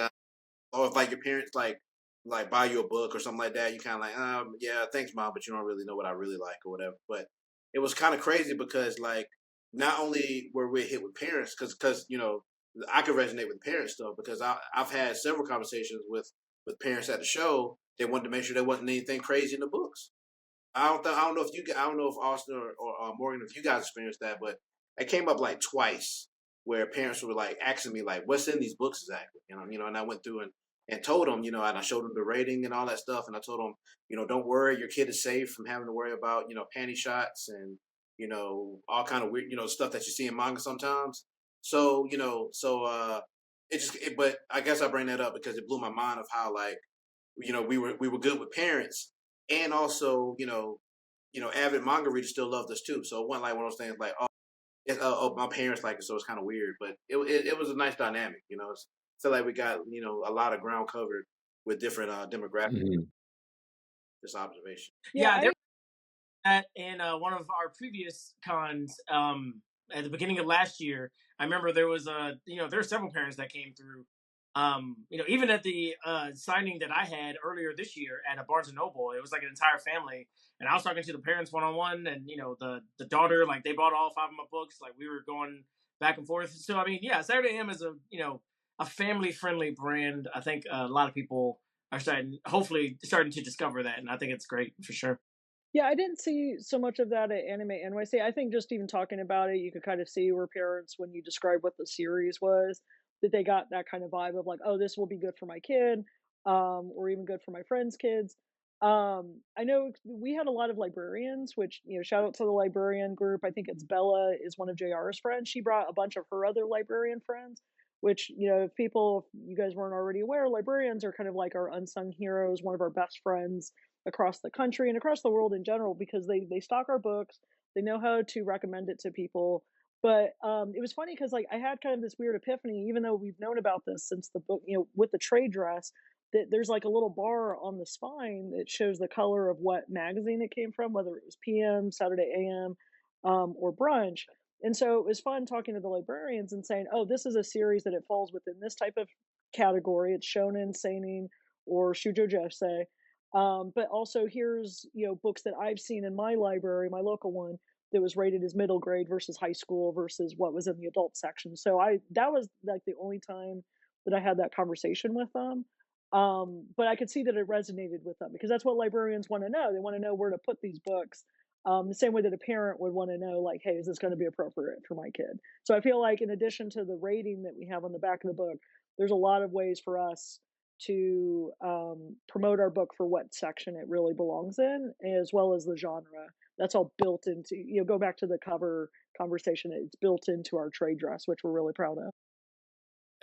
or if like your parents like like buy you a book or something like that, you kind of like, yeah, thanks, mom, but you don't really know what I really like or whatever. But it was kind of crazy because like not only were we hit with parents, because I could resonate with parent stuff because I've had several conversations with parents at the show. They wanted to make sure there wasn't anything crazy in the books. I don't know if I don't know if Austin or Morgan, if you guys experienced that, but it came up like twice where parents were like asking me like, "What's in these books exactly?" And I went through and told them, and I showed them the rating and all that stuff, and I told them, don't worry, your kid is safe from having to worry about panty shots and all kind of weird stuff that you see in manga sometimes. So but I guess I bring that up because it blew my mind of how like we were good with parents and also avid manga readers still loved us too. So it wasn't like one of those things like my parents like it, so it's kind of weird, but it was a nice dynamic. Feel like we got a lot of ground covered with different demographics. Mhm. This observation. Yeah, there at in one of our previous cons at the beginning of last year. I remember there was there were several parents that came through. Even at the signing that I had earlier this year at a Barnes and Noble, it was like an entire family, and I was talking to the parents one on one, and the daughter, like they bought all 5 of my books, like we were going back and forth. So I mean, yeah, Saturday AM is a family friendly brand. I think a lot of people are hopefully starting to discover that, and I think it's great for sure. Yeah, I didn't see so much of that at Anime NYC. I think just even talking about it, you could kind of see where parents, when you describe what the series was, that they got that kind of vibe of like, oh, this will be good for my kid, or even good for my friends' kids. I know we had a lot of librarians, which, shout out to the librarian group. I think it's Bella is one of JR's friends. She brought a bunch of her other librarian friends, which, if you guys weren't already aware, librarians are kind of like our unsung heroes, one of our best friends across the country and across the world in general, because they stock our books, they know how to recommend it to people. But it was funny because like I had kind of this weird epiphany, even though we've known about this since the book, with the trade dress, that there's like a little bar on the spine that shows the color of what magazine it came from, whether it was PM, Saturday AM, or Brunch. And so it was fun talking to the librarians and saying, oh, this is a series that it falls within this type of category. It's shonen, seinen, or shoujo josei. But also here's books that I've seen in my library, my local one, that was rated as middle grade versus high school versus what was in the adult section. So that was like the only time that I had that conversation with them. But I could see that it resonated with them because that's what librarians want to know. They want to know where to put these books. The same way that a parent would want to know, like, hey, is this going to be appropriate for my kid? So I feel like in addition to the rating that we have on the back of the book, there's a lot of ways for us to promote our book for what section it really belongs in, as well as the genre. That's all built into, go back to the cover conversation. It's built into our trade dress, which we're really proud of.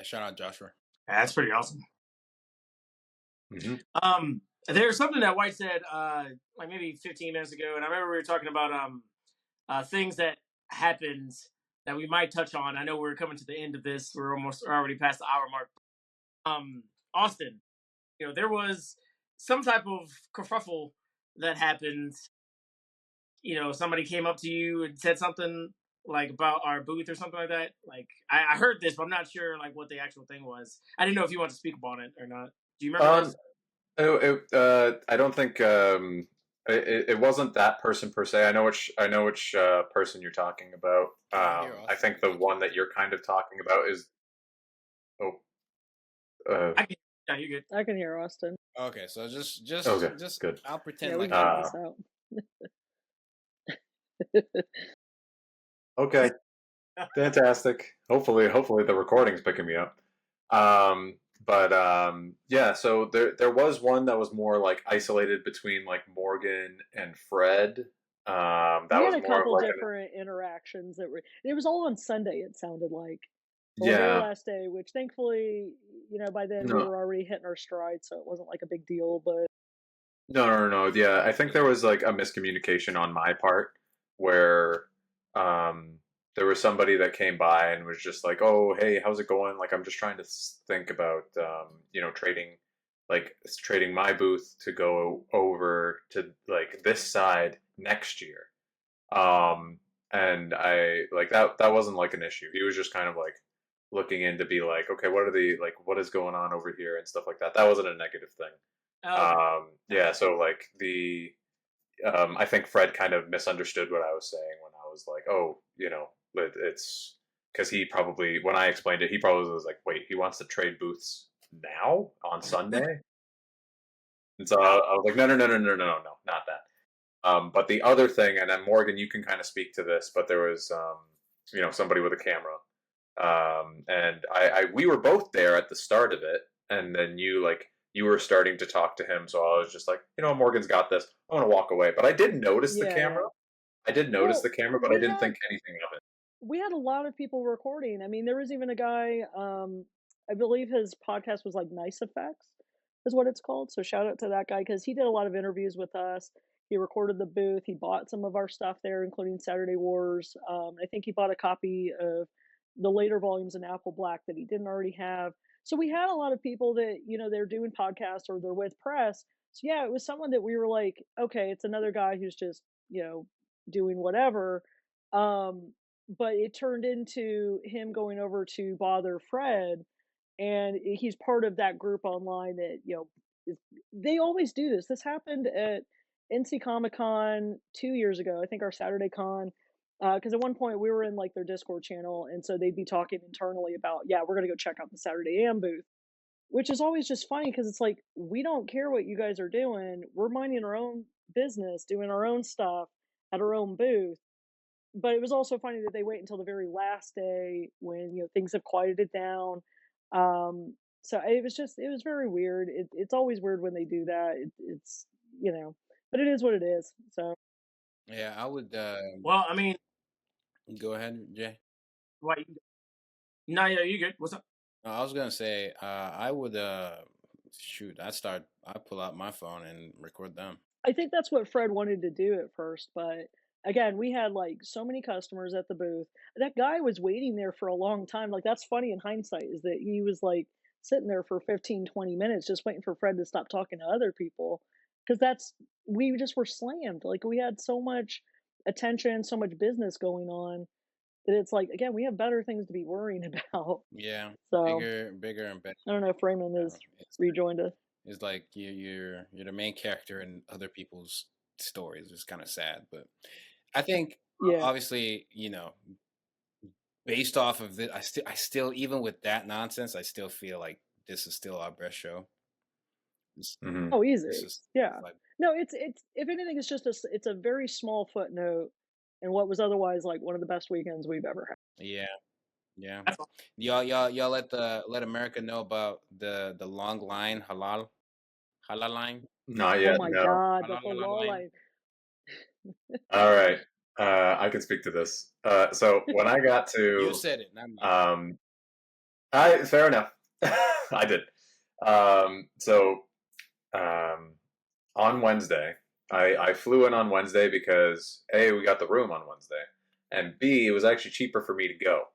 Shout out Joshua. That's pretty awesome. Mm-hmm. There's something that White said like maybe 15 minutes ago, and I remember we were talking about things that happened that we might touch on. I know we're coming to the end of this. We're already past the hour mark. Austin, there was some type of kerfuffle that happened. Somebody came up to you and said something like about our booth or something like that. Like I heard this, but I'm not sure like what the actual thing was. I didn't know if you want to speak upon it or not. Do you remember this? I don't think it wasn't that person per se. I know which person you're talking about. I think the one that you're kind of talking about is. Yeah, you're good. I can hear Austin. Okay, so just good. I'll pretend Yeah, we like can this out. Okay, fantastic. Hopefully the recording's picking me up. Yeah, so there was one that was more like isolated between like Morgan and Fred. That we had was a more couple like different interactions that were. It was all on Sunday. It sounded like. The yeah. very last day, which thankfully, by then we were already hitting our stride, so it wasn't like a big deal. But no. Yeah, I think there was like a miscommunication on my part where there was somebody that came by and was just like, "Oh, hey, how's it going? Like, I'm just trying to think about trading my booth to go over to like this side next year." And I like that wasn't like an issue. He was just kind of like looking in to be like, okay, what is going on over here and stuff like that. That wasn't a negative thing. Okay. Yeah, so like I think Fred kind of misunderstood what I was saying when I was like, oh, it's because he probably, when I explained it, he probably was like, wait, he wants to trade booths now on Sunday? And so I was like, no, no, no, no, no, no, no, no, not that. But the other thing, and then Morgan, you can kind of speak to this, but there was, somebody with a camera. And we were both there at the start of it, and then you were starting to talk to him, so I was just like, Morgan's got this. I want to walk away, but I did notice the Yeah, camera. yeah. I did notice the Well, camera, but I we didn't had think anything of it. we had a lot of people recording. I mean, there was even a guy, I believe his podcast was like Nice Effects is what it's called. So shout out to that guy because he did a lot of interviews with us. He recorded the booth. He bought some of our stuff there, including Saturday Wars. I think he bought a copy of the later volumes in Apple Black that he didn't already have. So we had a lot of people that, they're doing podcasts or they're with press. So yeah, it was someone that we were like, okay, it's another guy who's just, doing whatever. Um, but it turned into him going over to bother Fred, and he's part of that group online that is, they always do this. This happened at NC Comic Con 2 years ago, I think our Saturday Con, because at one point we were in like their Discord channel, and so they'd be talking internally about, yeah, we're gonna go check out the Saturday AM booth, which is always just funny because it's like we don't care what you guys are doing. We're minding our own business, doing our own stuff at our own booth. But it was also funny that they wait until the very last day when things have quieted down. So it was very weird. It's always weird when they do that. It's but it is what it is. So Yeah, I would Well, I mean, go ahead, Jay. why? No, yeah, you good. What's up? No, I was gonna say I would shoot. I pull out my phone and record them. I think that's what Fred wanted to do at first, but again, we had like so many customers at the booth. That guy was waiting there for a long time. Like that's funny in hindsight is that he was like sitting there for 15, 20 minutes just waiting for Fred to stop talking to other people because we just were slammed. Like we had so much attention, so much business going on that it's like again, we have better things to be worrying about. Yeah, So bigger and better. I don't know if Raymond is rejoined us. It's like you're the main character in other people's stories. It's kind of sad, but I think Yeah. obviously based off of this, I still even with that nonsense, I still feel like this is still our best show. Mm-hmm. Oh, easy. Is Yeah. like, No, it's if anything, it's a very small footnote in what was otherwise like one of the best weekends we've ever had. yeah. Y'all let America know about the long line halal line. Not Oh yet, my no. God, the Halal halal line. line. All right. I can speak to this. So when I got You to, said it, not me. fair enough. I did. So on Wednesday, I flew in on Wednesday because A, we got the room on Wednesday, and B, it was actually cheaper for me to go.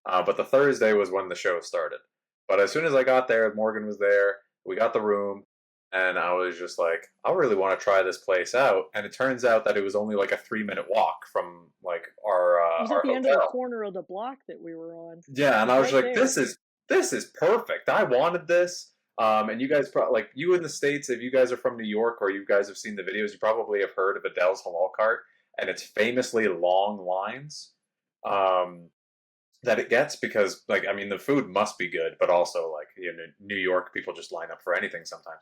But the Thursday was when the show started. But as soon as I got there, Morgan was there. We got the room, and I was just like, I really want to try this place out. And it turns out that it was only like a 3-minute walk from like It was our at the end of the hotel. corner of the block that we were on. Yeah, and I was Right like, there. this is perfect. I wanted this. And you guys like you in the States, if you guys are from New York or you guys have seen the videos, you probably have heard of Adele's Halal Cart, and it's famously long lines that it gets because, like, I mean, the food must be good, but also, like, New York people just line up for anything sometimes.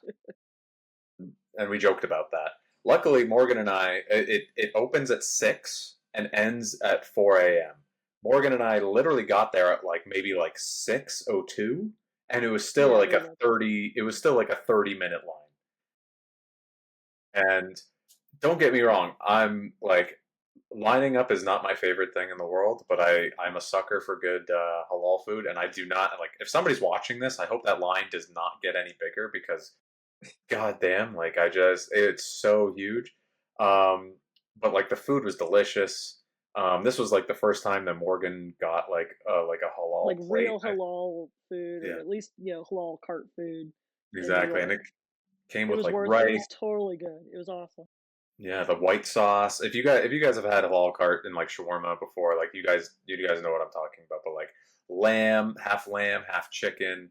And we joked about that. Luckily, Morgan and I, it opens at 6 and ends at 4 a.m. Morgan and I literally got there at like maybe like 6:02, and it was still Yeah, like very a much. 30-minute line. And don't get me wrong, I'm like lining up is not my favorite thing in the world, but I'm a sucker for good halal food, and I do not like if somebody's watching this, I hope that line does not get any bigger because goddamn, like it's so huge. But like the food was delicious. This was like the first time that Morgan got like a halal Like plate. real halal food, Yeah. or at least halal cart food. Exactly, and it came It with was like worth it. It rice. was totally good. It was awesome. Yeah, the white sauce. If you guys have had halal cart and like shawarma before, like you guys know what I'm talking about. But like lamb, half chicken,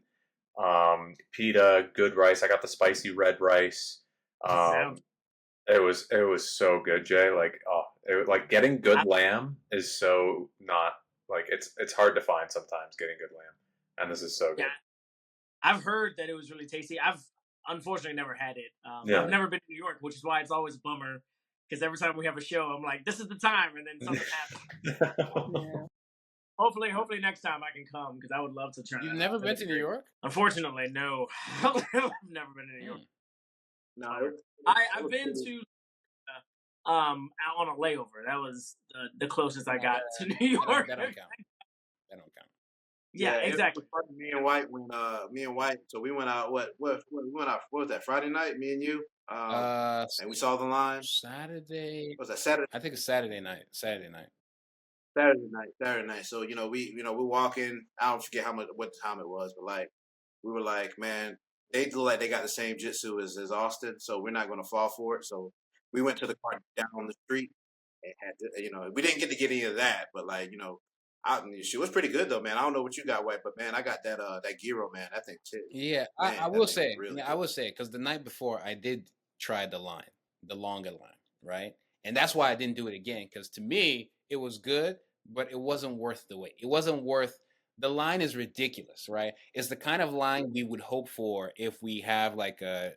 Pita, good rice. I got the spicy red rice. Sounds. It was so good, Jay. Like getting good lamb is so not like it's hard to find sometimes getting good lamb, and this is so Yeah, good. I've heard that it was really tasty. I've unfortunately never had it. Yeah. I've never been to New York, which is why it's always a bummer. Because every time we have a show, I'm like, "This is the time," and then something happens. Yeah. Hopefully next time I can come because I would love to try. You've that never out. been to New York? Unfortunately, no. I've never been to New York. No, I've been to out on a layover. That was the closest I got to New York. That don't count. That don't count. Yeah, exactly. Me and White so we went out. What we went out? What was that? Friday night? Me and you. And we saw the line. Saturday. Was that Saturday? I think it's Saturday night. Saturday night. So we're walking. I don't forget what time it was, but like we were like, man, they look like they got the same jitsu as Austin, so we're not going to fall for it. So we went to the car down the street and had to, we didn't get to get any of that, but like she was pretty good though, man. I don't know what you got, White, but man, I got that gyro, man. That thing too. Yeah, Man, I that will thing say, was really I will say, because the night before I did try the longer line, right? And that's why I didn't do it again, because to me it was good, but it wasn't worth the wait. It wasn't worth. The line is ridiculous, right? It's the kind of line we would hope for if we have like a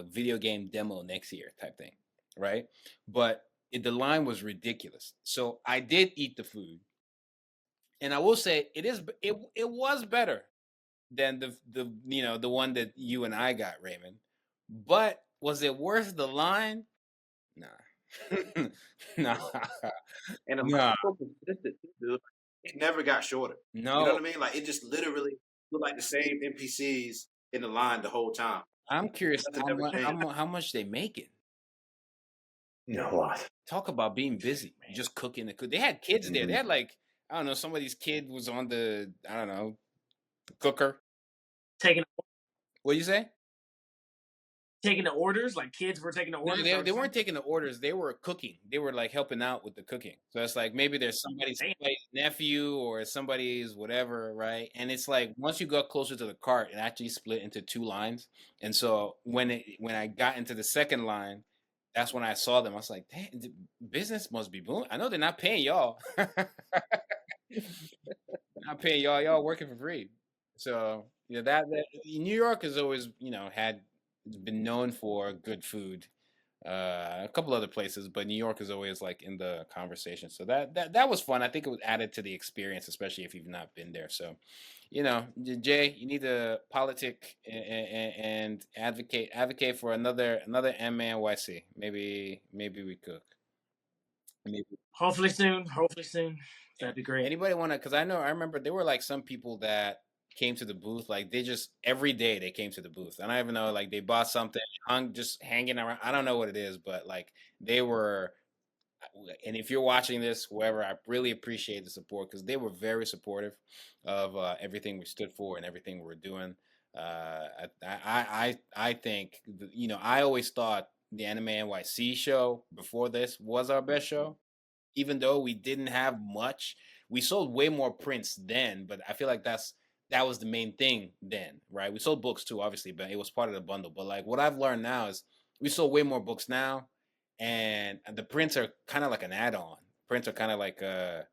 video game demo next year type thing, right? But the line was ridiculous. So I did eat the food, and I will say it was better than the one that you and I got, Raymond. But was it worth the line? Nah. Nah. And the line Nah. was so consistent, dude. It never got shorter. No. You know what I mean? Like it just literally looked like the same NPCs in the line the whole time. I'm curious Nothing ever changed. how much they make it. A lot. Talk about being busy, just cooking. They had kids there. They had like, I don't know, somebody's kid was on the, I don't know, cooker. Taking What you say? the orders, like kids were taking the No, orders. they weren't taking the orders. They were cooking. They were like helping out with the cooking. So it's like maybe there's somebody's nephew or somebody's whatever, right? And it's like once you got closer to the cart, it actually split into two lines. And so when I got into the second line, that's when I saw them. I was like, "Damn, the business must be booming." I know they're not paying y'all. Not paying y'all. Y'all working for free. So that New York has always been known for good food. A couple other places, but New York is always like in the conversation. So that was fun. I think it was added to the experience, especially if you've not been there. So, Jay, you need to politic and advocate for another Anime NYC. Maybe we cook. Maybe. Hopefully soon. That'd be great. Anybody want to? Because I remember there were like some people that came to the booth, like they just every day they came to the booth. And I don't even know, like they bought something, just hanging around. I don't know what it is, but like they were. And if you're watching this, whoever, I really appreciate the support because they were very supportive of everything we stood for and everything we were doing. I think I always thought the Anime NYC show before this was our best show, even though we didn't have much. We sold way more prints then, but I feel like that was the main thing then, right? We sold books too, obviously, but it was part of the bundle. But like what I've learned now is we sold way more books now, and the prints are kind of like an add-on. Prints are kind of like a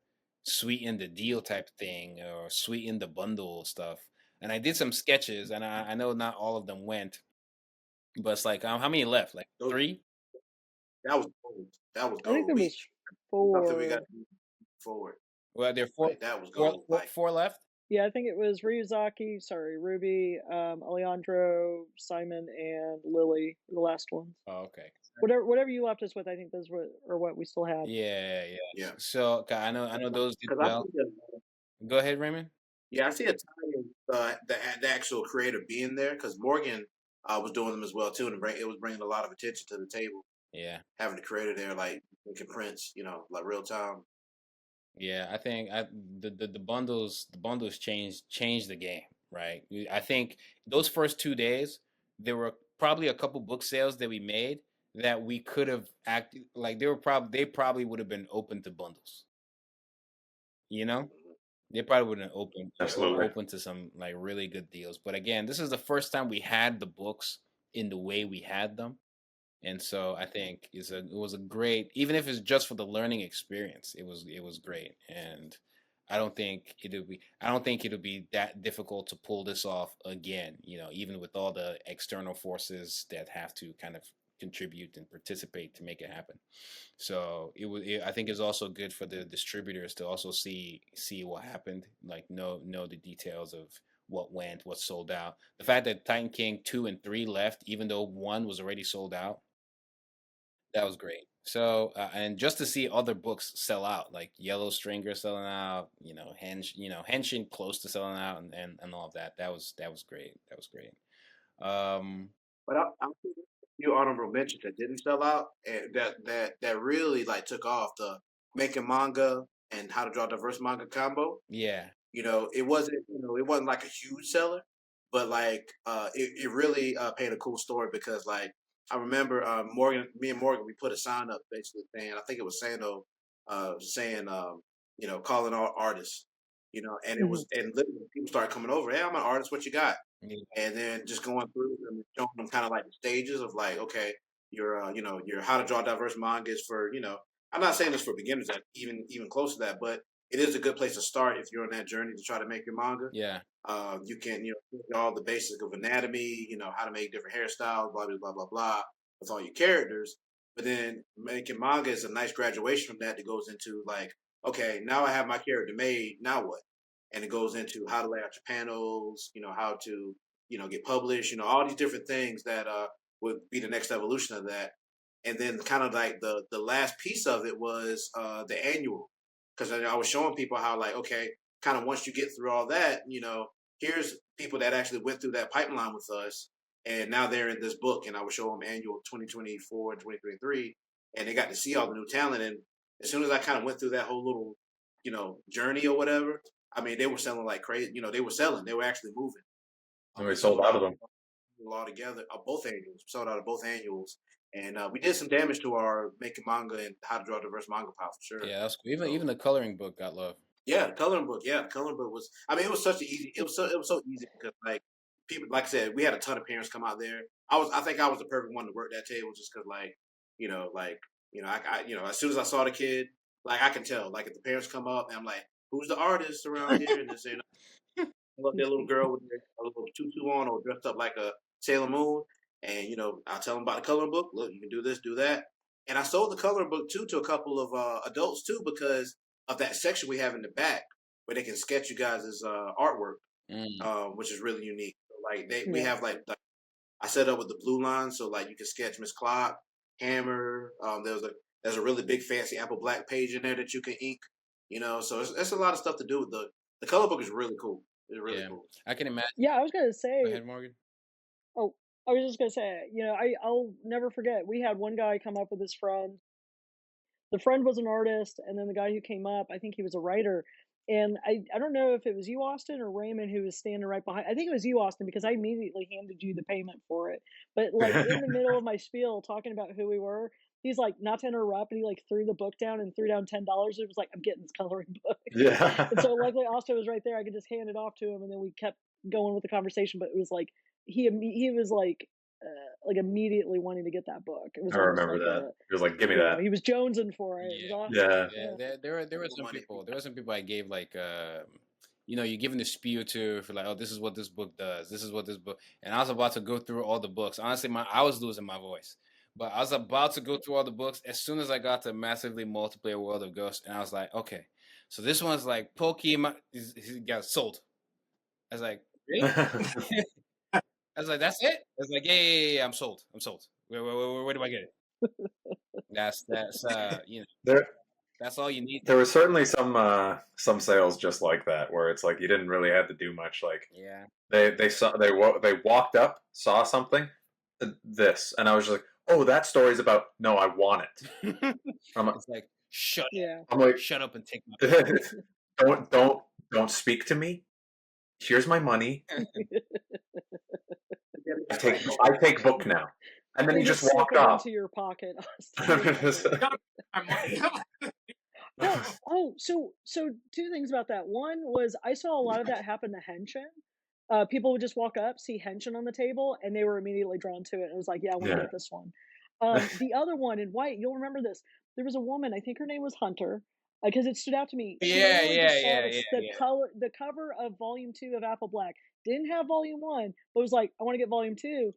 sweeten the deal type thing or sweeten the bundle stuff. And I did some sketches, and I know not all of them went, but it's like how many left? Like 3? That was gold. That was I think gold. there was 4. Something we got to move forward. Well, there are 4. Like, that was gold. Four left. Yeah, I think it was Ruby, Alejandro, Simon, and Lily, the last ones. Oh, okay. Whatever you left us with, I think those were what we still had. Yeah. Yeah. So I know those did well. Go ahead, Raymond. Yeah, I see a tie the actual creator being there because Morgan was doing them as well too, and it was bringing a lot of attention to the table. Yeah, having the creator there, like making prints, like real time. Yeah, I think the bundles changed the game, right? I think those first 2 days there were probably a couple book sales that we made that we could have acted like they probably would have been open to bundles. they probably wouldn't open Absolutely. open to some like really good deals. But again, this is the first time we had the books in the way we had them. And so I think it was a great, even if it's just for the learning experience, it was great. And I don't think it'll be that difficult to pull this off again, you know, even with all the external forces that have to kind of contribute and participate to make it happen. So I think it's also good for the distributors to also see what happened, like know the details of what went, what sold out. The fact that Titan King 2 and 3 left, even though 1 was already sold out, that was great. So and just to see other books sell out, like Yellow Stringer selling out, Henshin close to selling out, and all of that. That was great. That was great. But I'll give you a few honorable mentions that didn't sell out and that really like took off the making manga and how to draw diverse manga combo. Yeah. It wasn't like a huge seller, but like it really painted a cool story because like I remember me and Morgan, we put a sign up basically saying, I think it was Sando saying calling all artists, and it Mhm. was, and literally people started coming over, hey, I'm an artist, what you got? Yeah. And then just going through and showing them kind of like the stages of like, okay, your how to draw diverse manga is for, I'm not saying it's for beginners, that even close to that, but it is a good place to start if you're on that journey to try to make your manga. Yeah. You can, all the basics of anatomy, how to make different hairstyles, blah blah blah blah blah, with all your characters. But then making manga is a nice graduation from that goes into like, okay, now I have my character made, now what? And it goes into how to lay out your panels, how to, get published, all these different things that would be the next evolution of that. And then kind of like the last piece of it was the annual, because I was showing people how like, okay, kind of once you get through all that, here's people that actually went through that pipeline with us, and now they're in this book. And I would show them annual 2024 and 2023, and they got to see all the new talent. And as soon as I kind of went through that whole little, journey or whatever, I mean, they were selling like crazy. They were selling. They were actually moving. And we sold out of them. All together, both annuals. Sold out of both annuals. And we did some damage to our making manga and how to draw diverse manga pile for sure. Yeah, that's cool. Even the coloring book got love. Yeah, the coloring book. Yeah, the coloring book was. I mean, it was such an easy. It was so easy because like people, like I said, we had a ton of parents come out there. I think I was the perfect one to work that table just because as soon as I saw the kid, like I can tell, like if the parents come up and I'm like, who's the artist around here, and they say, I love that little girl with a little tutu on or dressed up like a Sailor Moon. And, I'll tell them about the coloring book. Look, you can do this, do that. And I sold the coloring book, too, to a couple of adults, too, because of that section we have in the back where they can sketch you guys' artwork, which is really unique. So, like, we have, like, I set up with the blue line. So, like, you can sketch Miss Clock, Hammer. There's a really big, fancy Apple Black page in there that you can ink, So, it's a lot of stuff to do with the color book is really cool. It's really cool. I can imagine. Yeah, I was gonna say. Go ahead, Morgan. Oh, I was just gonna say, I'll never forget. We had one guy come up with his friend. The friend was an artist, and then the guy who came up, I think he was a writer. And I don't know if it was you, Austin, or Raymond, who was standing right behind. I think it was you, Austin, because I immediately handed you the payment for it. But like in the middle of my spiel, talking about who we were, he's like, not to interrupt, and he like threw the book down and threw down $10. It was like, I'm getting this coloring book. Yeah. And so luckily Austin was right there. I could just hand it off to him, and then we kept going with the conversation. But it was like he was like immediately wanting to get that book. It was I remember like that. He was like, "Give me that." He was jonesing for it. It was awesome. Yeah. There were some people. There were some people I gave like you're giving the spiel to for like, oh, this is what this book does. This is what this book. And I was about to go through all the books. Honestly, I was losing my voice. But I was about to go through all the books as soon as I got to Massively Multiplayer World of Ghosts, and I was like, okay, so this one's like Pokemon. He got sold. I was like, really? I was like, that's it? I was like, yeah, I'm sold. Where do I get it? That's that's all you need. There were certainly some sales just like that where it's like you didn't really have to do much. Like they walked up, saw something, this, and I was just like, oh, that story's about. No, I want it. It's like shut. Yeah. I'm like, shut up and take my. don't speak to me. Here's my money. I take book now. And then he just walked off. Into your pocket. Well, so two things about that. One was I saw a lot of that happen to Henshin. People would just walk up, see Henshin on the table, and they were immediately drawn to it. And it was like, yeah, I want to Yeah. get this one. The other one in white, you'll remember this. There was a woman, I think her name was Hunter, because it stood out to me. She Yeah, literally yeah, just saw yeah, yeah, the yeah. the cover of Volume 2 of Apple Black. Didn't have Volume 1, but was like, I want to get Volume 2.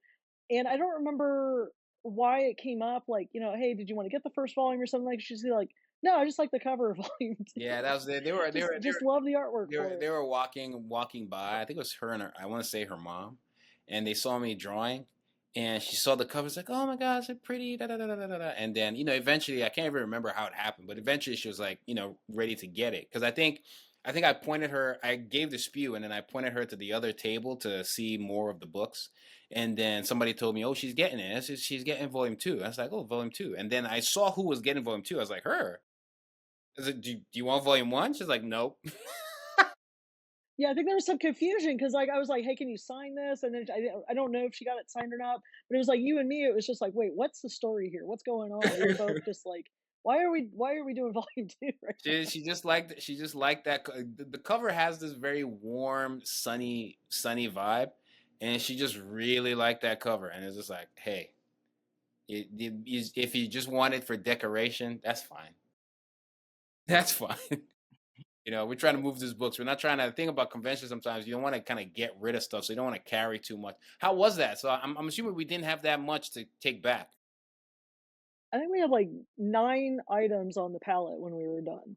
And I don't remember why it came up. Like, hey, did you want to get the first volume or something? Like, she's like, no, I just like the cover of Volume 2. Yeah, that was they were Just love the artwork for they it. were walking by. I think it was her and I want to say her mom, and they saw me drawing, and she saw the cover. It's like, oh my gosh, it's pretty. Da, da, da, da, da, da. And then eventually, I can't even remember how it happened, but eventually she was like, ready to get it because I think I pointed her. I gave the spew, and then I pointed her to the other table to see more of the books. And then somebody told me, "Oh, she's getting it. She's getting Volume 2." I was like, "Oh, Volume 2." And then I saw who was getting Volume 2. I was like, "Her." Is it? Do you want Volume 1? She's like, "Nope." Yeah, I think there was some confusion because like I was like, hey, can you sign this? And then I don't know if she got it signed or not. But it was like you and me. It was just like, wait, what's the story here? What's going on? We were both just like, why are we doing Volume 2 right now? She just liked that. The cover has this very warm, sunny vibe, and she just really liked that cover. And it's just like, hey, if you just want it for decoration, that's fine. That's fine. We're trying to move these books. We're not trying to think about convention. Sometimes you don't want to kind of get rid of stuff, so you don't want to carry too much. How was that? So I'm assuming we didn't have that much to take back. I think we had like 9 items on the pallet when we were done.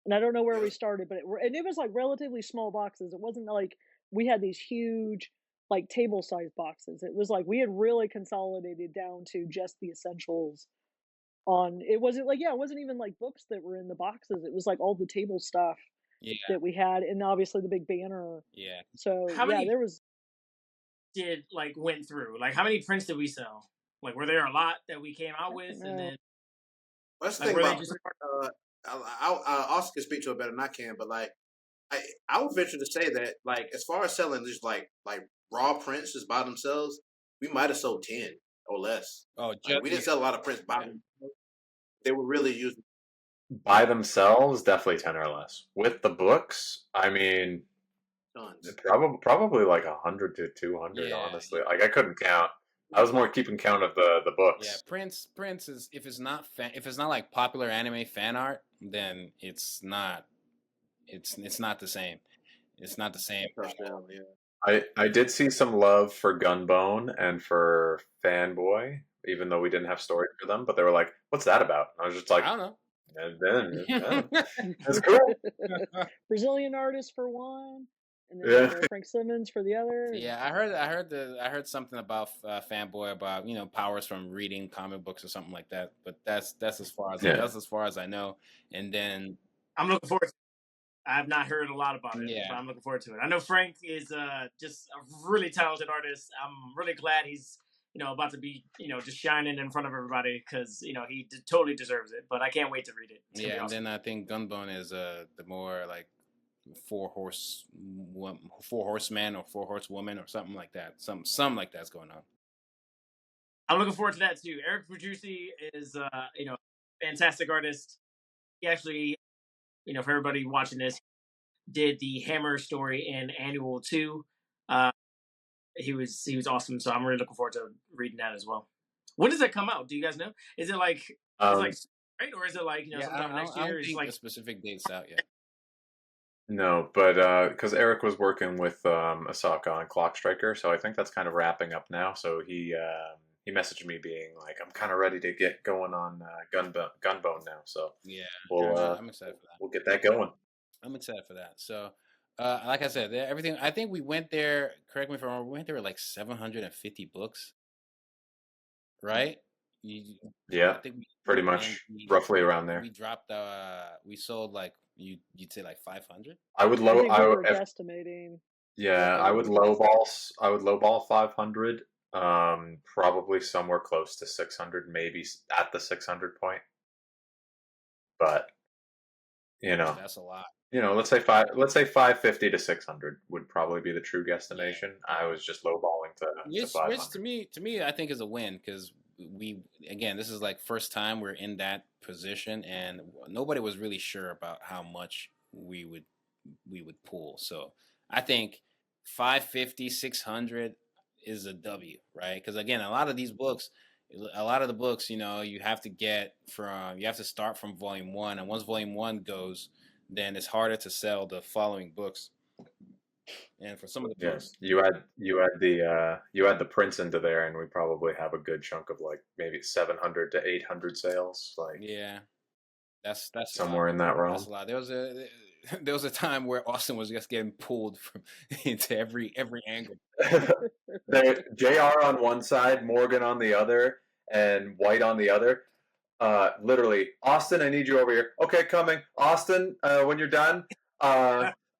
And I don't know where we started, but it was like relatively small boxes. It wasn't like we had these huge like table size boxes. It was like we had really consolidated down to just the essentials on it wasn't like it wasn't even like books that were in the boxes. It was like all the table stuff Yeah, that we had and obviously the big banner. yeah. So How yeah, many there was did went through? Like, how many prints did we sell? Like, were there a lot that we came out I with, don't and know. then That's the like thing were they about just Oscar can speak to it better than I can, but like I would venture to say that like as far as selling just like raw prints just by themselves, we might have sold 10 or less. Oh, Like we didn't sell a lot of prints by themselves. They were really using By themselves, definitely 10 or less. With the books, I mean, tons. probably like 100 to 200. Yeah, Honestly, like I couldn't count. I was more keeping count of the yeah. books. Prince is if it's not like popular anime fan art, then it's not the same. It's not the same. Touchdown, yeah. I did see some love for Gunbone and for Fanboy, even though we didn't have stories for them. But they were like, "What's that about?" And I was just like, I don't and then know. that's cool. Brazilian artist for one, and then Yeah. Frank Simmons for the other. Yeah, I heard something about Fanboy about powers from reading comic books or something like that. But that's as far as Yeah. that's as far as I know. And then I'm looking forward to it. I've not heard a lot about it, Yeah. but I'm looking forward to it. I know Frank is just a really talented artist. I'm really glad he's about to be just shining in front of everybody because he totally deserves it. But I can't wait to read it. It's gonna be and awesome. then I think Gunbone is the more like four horseman or four horsewoman or something like that. Something like that's going on. I'm looking forward to that too. Eric Producy is fantastic artist. He actually, for everybody watching this, did the Hammer story in Annual 2. He was awesome, so I'm really looking forward to reading that as well. When does that come out? Do you guys know? Is it like right, or is it like sometime next year? I don't It's think like the specific date's out yet. No, but because Eric was working with Asaka on Clock Striker, so I think that's kind of wrapping up now. So he messaged me being like, "I'm kind of ready to get going on Gunbone now." So Yeah, I'm excited for that. We'll get that going. I'm excited for that. So, like I said, everything. I think we went there. Correct me if I'm wrong. We went there with like 750 books, right? Yeah, I think pretty much, roughly around there. We dropped. We sold like you'd say like 500. I would I think we were guesstimating. Yeah, I would lowball 500. Probably somewhere close to 600, maybe at the 600 point. But that's a lot. Let's say 550 to 600 would probably be the true guesstimation. I was just lowballing to 500. Which to me, I think is a win because again, this is like first time we're in that position, and nobody was really sure about how much we would pull. So I think 550, 600 is a W, right? Because again, a lot of the books, you have to start from volume one, and once volume one goes, then it's harder to sell the following books. And for some of the books, you add the prints into there, and we probably have a good chunk of like maybe 700 to 800 sales, like yeah, that's somewhere in that realm. That's a lot. There was a time where Austin was just getting pulled from into every angle. JR on one side, Morgan on the other, and White on the other. Literally, Austin, I need you over here. Okay, coming. Austin, when you're done.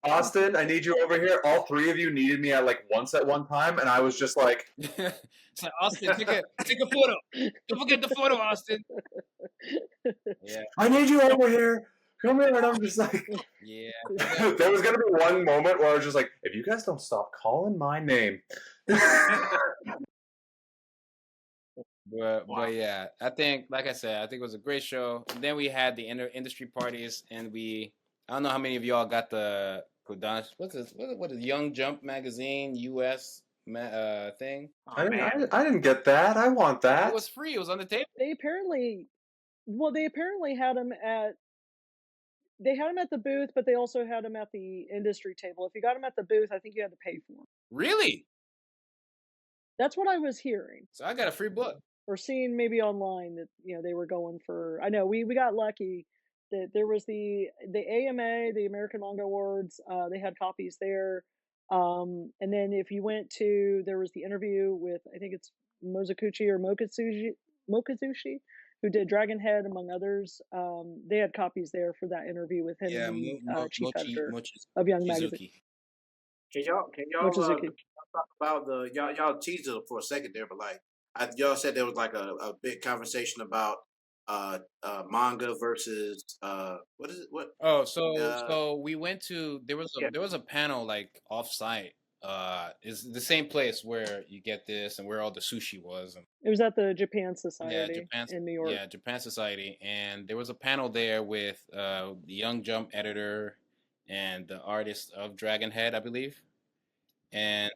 Austin, I need you over here. All three of you needed me at like once at one time, and I was just like, so Austin, take a photo. Don't forget the photo, Austin. Yeah. I need you over here. Come here. And I'm just like, yeah. There was gonna be one moment where I was just like, if you guys don't stop calling my name. But yeah, I think, like I said, I think it was a great show. And then we had the industry parties, and I don't know how many of y'all got the what is Young Jump magazine US thing. I didn't get that. I want that. It was free. It was on the table. They apparently had them at the booth, but they also had them at the industry table. If you got them at the booth, I think you had to pay for them. Really? That's what I was hearing. So I got a free book. Or seeing maybe online that they were going for. I know we got lucky that there was the AMA, the American Manga Awards. They had copies there, and then if you went to, there was the interview with, I think it's Mozukuchi or Mokazushi, who did Dragon Head among others. They had copies there for that interview with him, the chief editor of Young Magazine. Can y'all talk about y'all teased it for a second there, but like y'all said there was like a big conversation about manga versus what is it? What? Oh, so we went to, there was a panel like off-site. Is the same place where you get this and where all the sushi was. And it was at the Japan Society in New York. Yeah, Japan Society, and there was a panel there with the Young Jump editor and the artist of Dragon Head, I believe. And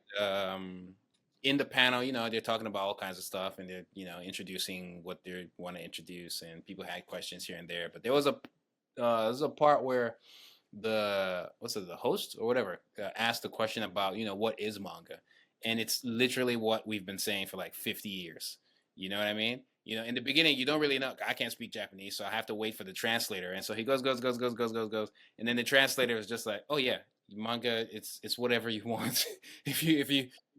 in the panel, they're talking about all kinds of stuff, and they're, introducing what they want to introduce, and people had questions here and there. But there was a part where the host or whatever asked the question about, what is manga, and it's literally what we've been saying for like 50 years. You know what I mean? In the beginning, you don't really know. I can't speak Japanese, so I have to wait for the translator. And so he goes, and then the translator is just like, "Oh yeah, manga. It's whatever you want. if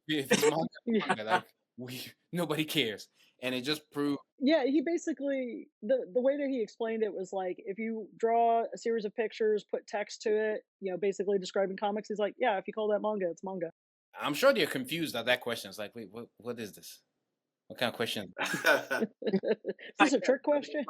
it's manga, like nobody cares." And it just proved. Yeah, he basically, the way that he explained it was like, if you draw a series of pictures, put text to it, basically describing comics, he's like, yeah, if you call that manga, it's manga. I'm sure they're confused at that question. It's like, wait, what is this? What kind of question? Is this a trick question?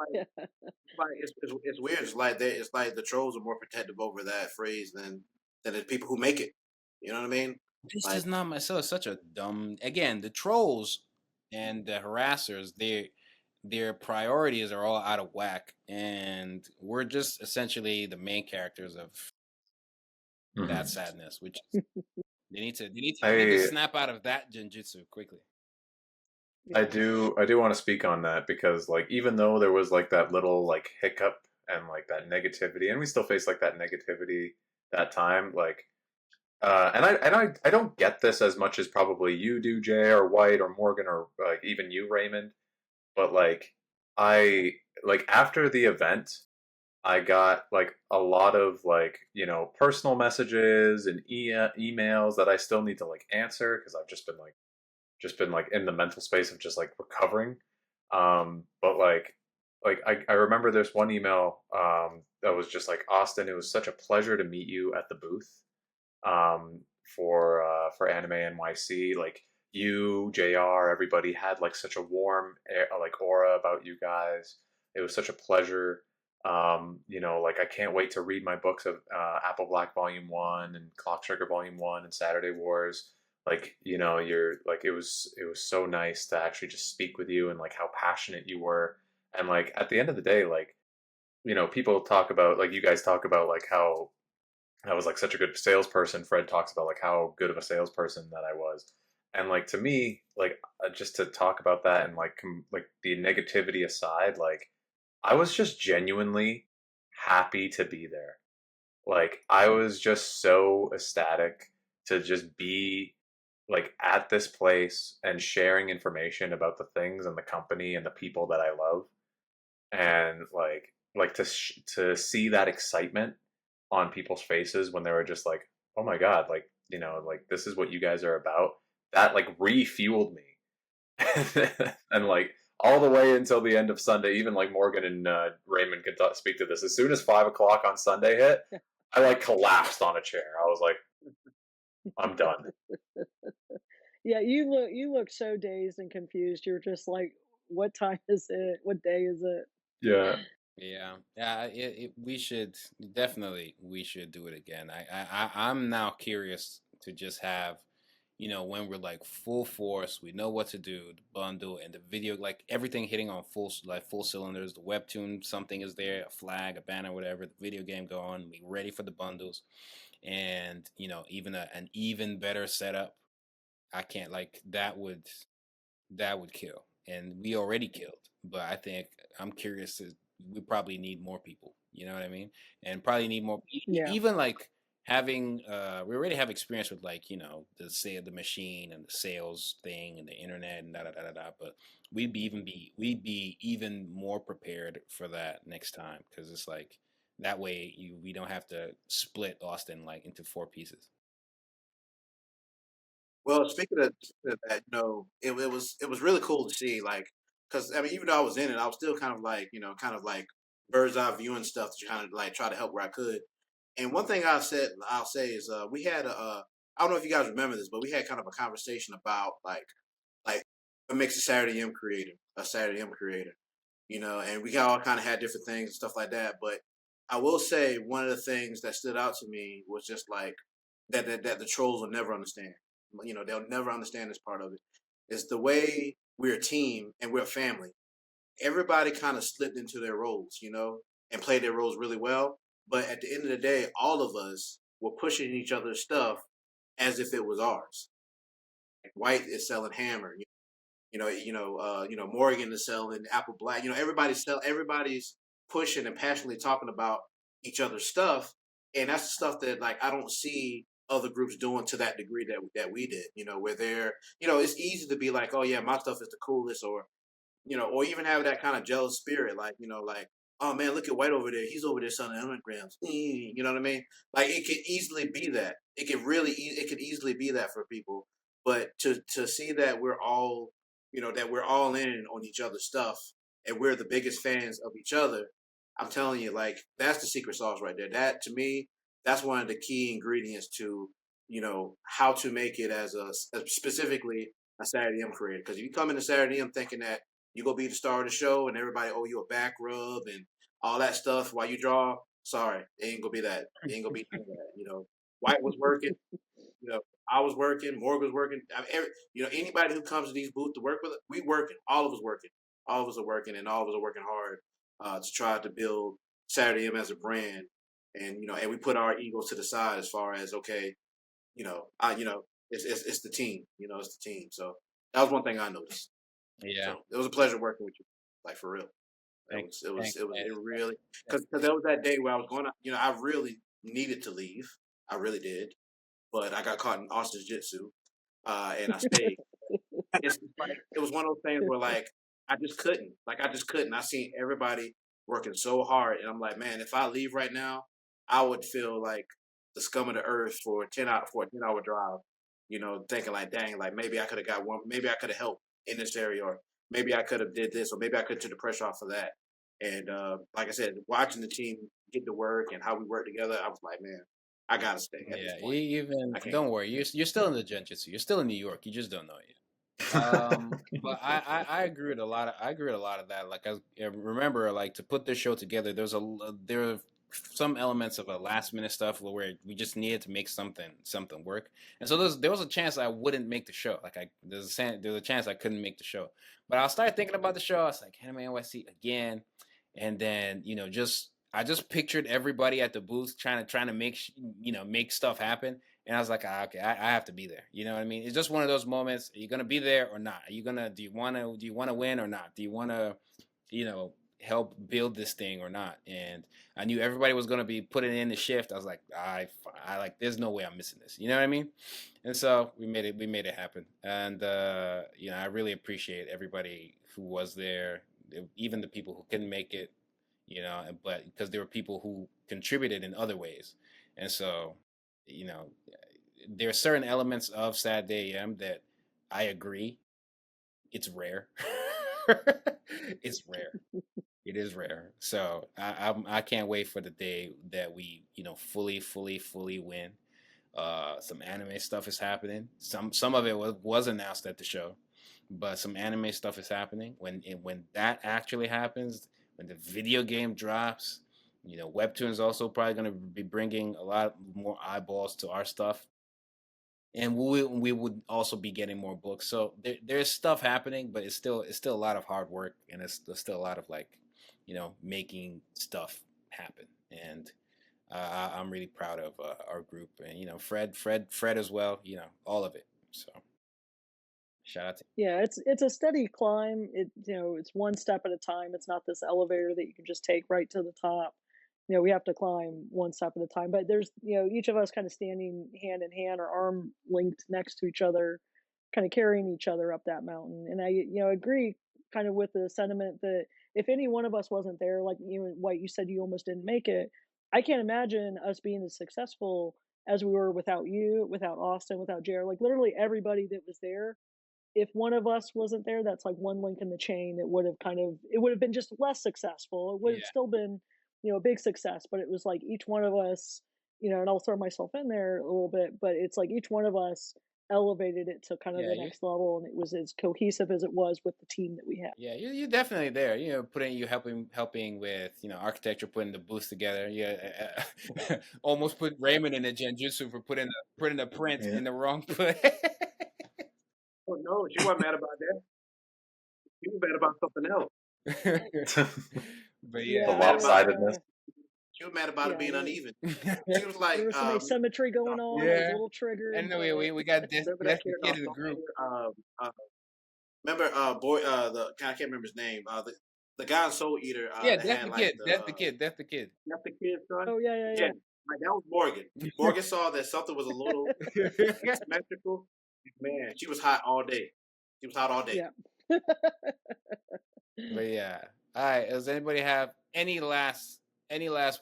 It's weird. It's like the trolls are more protective over that phrase than the people who make it. You know what I mean? This is not myself. Such a dumb. Again, the trolls and the harassers, their priorities are all out of whack, and we're just essentially the main characters of that sadness. Which they need to snap out of that genjutsu quickly. I do want to speak on that, because like, even though there was like that little like hiccup and like that negativity, and we still face like that negativity that time, like and I don't get this as much as probably you do, Jay or White or Morgan, or like even you, Raymond, but like after the event, I got like a lot of like, personal messages and emails that I still need to like answer, because I've just been like in the mental space of just like recovering. But like I remember there's one email that was just like, Austin, it was such a pleasure to meet you at the booth for Anime NYC. Like, you, JR, everybody had like such a warm like aura about you guys. It was such a pleasure. Like, I can't wait to read my books of Apple Black Volume 1 and Clock Sugar Volume 1 and Saturday Wars. like, you're like, it was so nice to actually just speak with you and like how passionate you were. And like at the end of the day, like, people talk about, like, you guys talk about like how I was like such a good salesperson. Fred talks about like how good of a salesperson that I was. And like to me, like, just to talk about that and like like the negativity aside, like I was just genuinely happy to be there. Like I was just so ecstatic to just be like at this place and sharing information about the things and the company and the people that I love. And like to see that excitement on people's faces when they were just like, "Oh my god, like, like this is what you guys are about." That like refueled me. And like all the way until the end of Sunday, even like Morgan and Raymond could speak to this. As soon as 5 o'clock on Sunday hit, I like collapsed on a chair. I was like, I'm done. Yeah, you look so dazed and confused. You're just like, what time is it? What day is it? Yeah. Yeah, yeah. We should definitely we should do it again. I'm now curious to just have, when we're like full force, we know what to do, the bundle and the video, like everything hitting on full cylinders. The webtoon, something is there, a flag, a banner, whatever. The video game going. We ready for the bundles, and even an even better setup. I can't like that would kill, and we already killed. But I think I'm curious to. We probably need more people. You know what I mean? And probably need more. Yeah. Even like having. We already have experience with like the machine and the sales thing and the internet and da da da da da. But we'd be even more prepared for that next time, because it's like that way we don't have to split Austin like into four pieces. Well, speaking of that, it was really cool to see, like, because I mean, even though I was in it, I was still kind of like, kind of like bird's eye viewing stuff to kind of like try to help where I could. And one thing I'll say is, we had I don't know if you guys remember this, but we had kind of a conversation about like what makes a Saturday M creator, and we all kind of had different things and stuff like that. But I will say one of the things that stood out to me was just like that the trolls will never understand. They'll never understand this part of it. It's the way we're a team and we're a family. Everybody kind of slipped into their roles, and played their roles really well. But at the end of the day, all of us were pushing each other's stuff as if it was ours. Like White is selling Hammer, Morgan is selling Apple Black. Everybody's pushing and passionately talking about each other's stuff, and that's the stuff that like I don't see other groups doing to that degree that we did. Where they're, it's easy to be like, oh yeah, my stuff is the coolest, or even have that kind of jealous spirit, like, like, oh man, look at White over there. He's over there selling immigrants. You know what I mean? Like it could easily be that. It could easily be that for people. But to see that we're all in on each other's stuff and we're the biggest fans of each other, I'm telling you, like that's the secret sauce right there. That to me, that's one of the key ingredients to how to make it as specifically a Saturday M creator. Because if you come into Saturday M thinking that you go be the star of the show and everybody owe you a back rub and all that stuff while you draw. Sorry, it ain't gonna be that. It ain't gonna be none of that. White was working. I was working. Morgan was working. I mean, anybody who comes to these booths to work with us, we working. All of us working. All of us are working, and all of us are working hard to try to build Saturday M as a brand. And and we put our egos to the side as far as okay, it's the team. It's the team. So that was one thing I noticed. Yeah. So it was a pleasure working with you, like for real. Thanks. It really, because there was that day where I was going to, I really needed to leave. I really did, but I got caught in ostrich jitsu, and I stayed. It's like it was one of those things where like I just couldn't. I seen everybody working so hard, and I'm like, man, if I leave right now, I would feel like the scum of the earth for a 10-hour drive. Thinking like, dang, like maybe I could have got one, maybe I could have helped in this area, or maybe I could have did this, or maybe I could have took the pressure off of that. And like I said, watching the team get to work and how we work together, I was like, man, I gotta stay at this Yeah, point. even I can't. don't worry, you're still in the genjutsu. You're still in New York. You just don't know it yet. But I agree with a lot of I agree with a lot of that. Like I remember, like to put this show together, there some elements of a last minute stuff where we just needed to make something work. And so there was a chance I wouldn't make the show. Like there's a chance I couldn't make the show. But I started thinking about the show. I was like, Anime NYC again, and then I just pictured everybody at the booth trying to make stuff happen. And I was like, okay, I have to be there. You know what I mean? It's just one of those moments. Are you gonna be there or not? Do you wanna win or not? Do you wanna, help build this thing or not? And I knew everybody was gonna be putting in the shift. I was like, I like, there's no way I'm missing this. You know what I mean? And so we made it happen. And I really appreciate everybody who was there, even the people who couldn't make it. But because there were people who contributed in other ways. And so, there are certain elements of Saturday AM that I agree. It's rare. It's rare. It is rare. So I can't wait for the day that we, fully win. Some anime stuff is happening. Some of it was announced at the show, but some anime stuff is happening. When that actually happens, when the video game drops, Webtoon is also probably going to be bringing a lot more eyeballs to our stuff, and we would also be getting more books. So there's stuff happening, but it's still a lot of hard work, and it's still a lot of making stuff happen. And I'm really proud of our group, and Fred as well. All of it. So shout out to. Yeah, it's a steady climb. It's one step at a time. It's not this elevator that you can just take right to the top. We have to climb one step at a time. But there's, each of us kind of standing hand in hand or arm linked next to each other, kind of carrying each other up that mountain. And I, agree kind of with the sentiment that if any one of us wasn't there, like White, you said you almost didn't make it. I can't imagine us being as successful as we were without you, without Austin, without Jared. Like literally everybody that was there, if one of us wasn't there, that's like one link in the chain. It would have been just less successful. It would have still been, a big success, but it was like each one of us, and I'll throw myself in there a little bit, but it's like each one of us elevated it to kind of the next level, and it was as cohesive as it was with the team that we had. Yeah, you're definitely there. Helping with architecture, putting the booths together. Yeah, almost put Raymond in a genjutsu for putting the print in the wrong place. Oh no, she wasn't mad about that. She was mad about something else. But the lopsidedness. She was mad about it being uneven. She was like, there was some asymmetry going on. Yeah, a little triggered. And we got this kid in the group. Remember, I can't remember his name. The guy in Soul Eater. That's the kid. That's the kid. That's the kid, son. Oh yeah. Like, that was Morgan. Morgan saw that something was a little symmetrical. Man, she was hot all day. Yeah. But yeah. All right. Does anybody have any last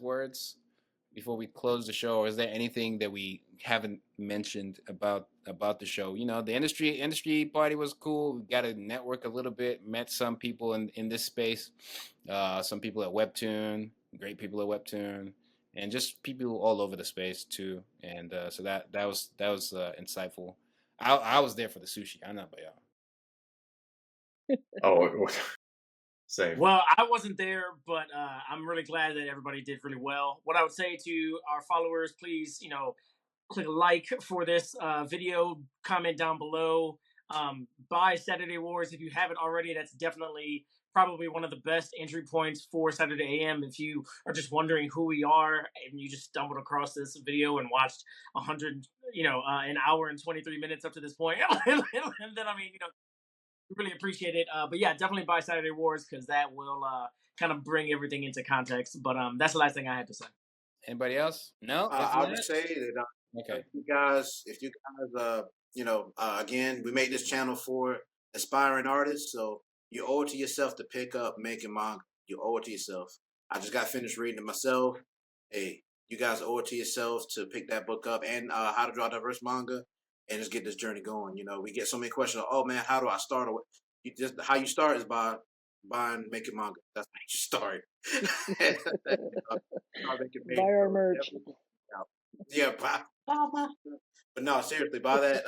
words before we close the show, or is there anything that we haven't mentioned about the show? The industry party was cool. We got to network a little bit. Met some people in this space. Some people at Webtoon, great people at Webtoon, and just people all over the space too. And so that was insightful. I was there for the sushi. I don't know about y'all. Oh, same. Well, I wasn't there, but I'm really glad that everybody did really well. What I would say to our followers, please, click like for this video, comment down below. Buy Saturday Wars if you haven't already. That's definitely probably one of the best entry points for Saturday AM. If you are just wondering who we are and you just stumbled across this video and watched 100, an hour and 23 minutes up to this point, and then we really appreciate it. But yeah, definitely buy Saturday Wars because that will kind of bring everything into context. But that's the last thing I had to say. Anybody else? No. I'll just say that. Okay. If you guys, again, we made this channel for aspiring artists, so you owe it to yourself to pick up making manga. You owe it to yourself. I just got finished reading it myself. Hey, you guys owe it to yourselves to pick that book up and How to Draw Diverse Manga and just get this journey going. We get so many questions. Oh man, how do I start? How you start is by buying making manga. That's how you start. Buy our merch. Yeah, but no, seriously, buy that.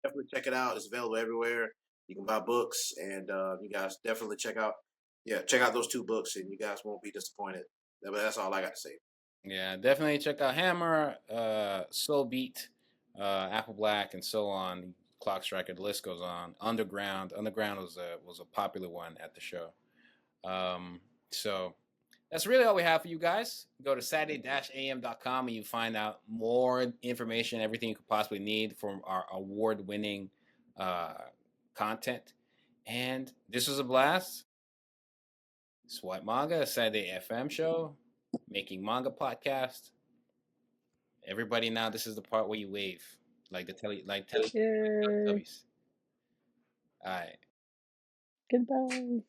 Definitely check it out. It's available everywhere. You can buy books, and you guys definitely check out those 2 books, and you guys won't be disappointed. But that's all I got to say. Yeah, definitely check out Hammer, Soul Beat, Apple Black, and so on. Clock Striker, the list goes on. Underground was a popular one at the show. So that's really all we have for you guys. Go to saturday-am.com and you find out more information, everything you could possibly need from our award-winning content. And this was a blast. Swipe Manga, Saturday FM show, Making Manga podcast. Everybody now, this is the part where you wave, like the Teletubbies. All right. Goodbye.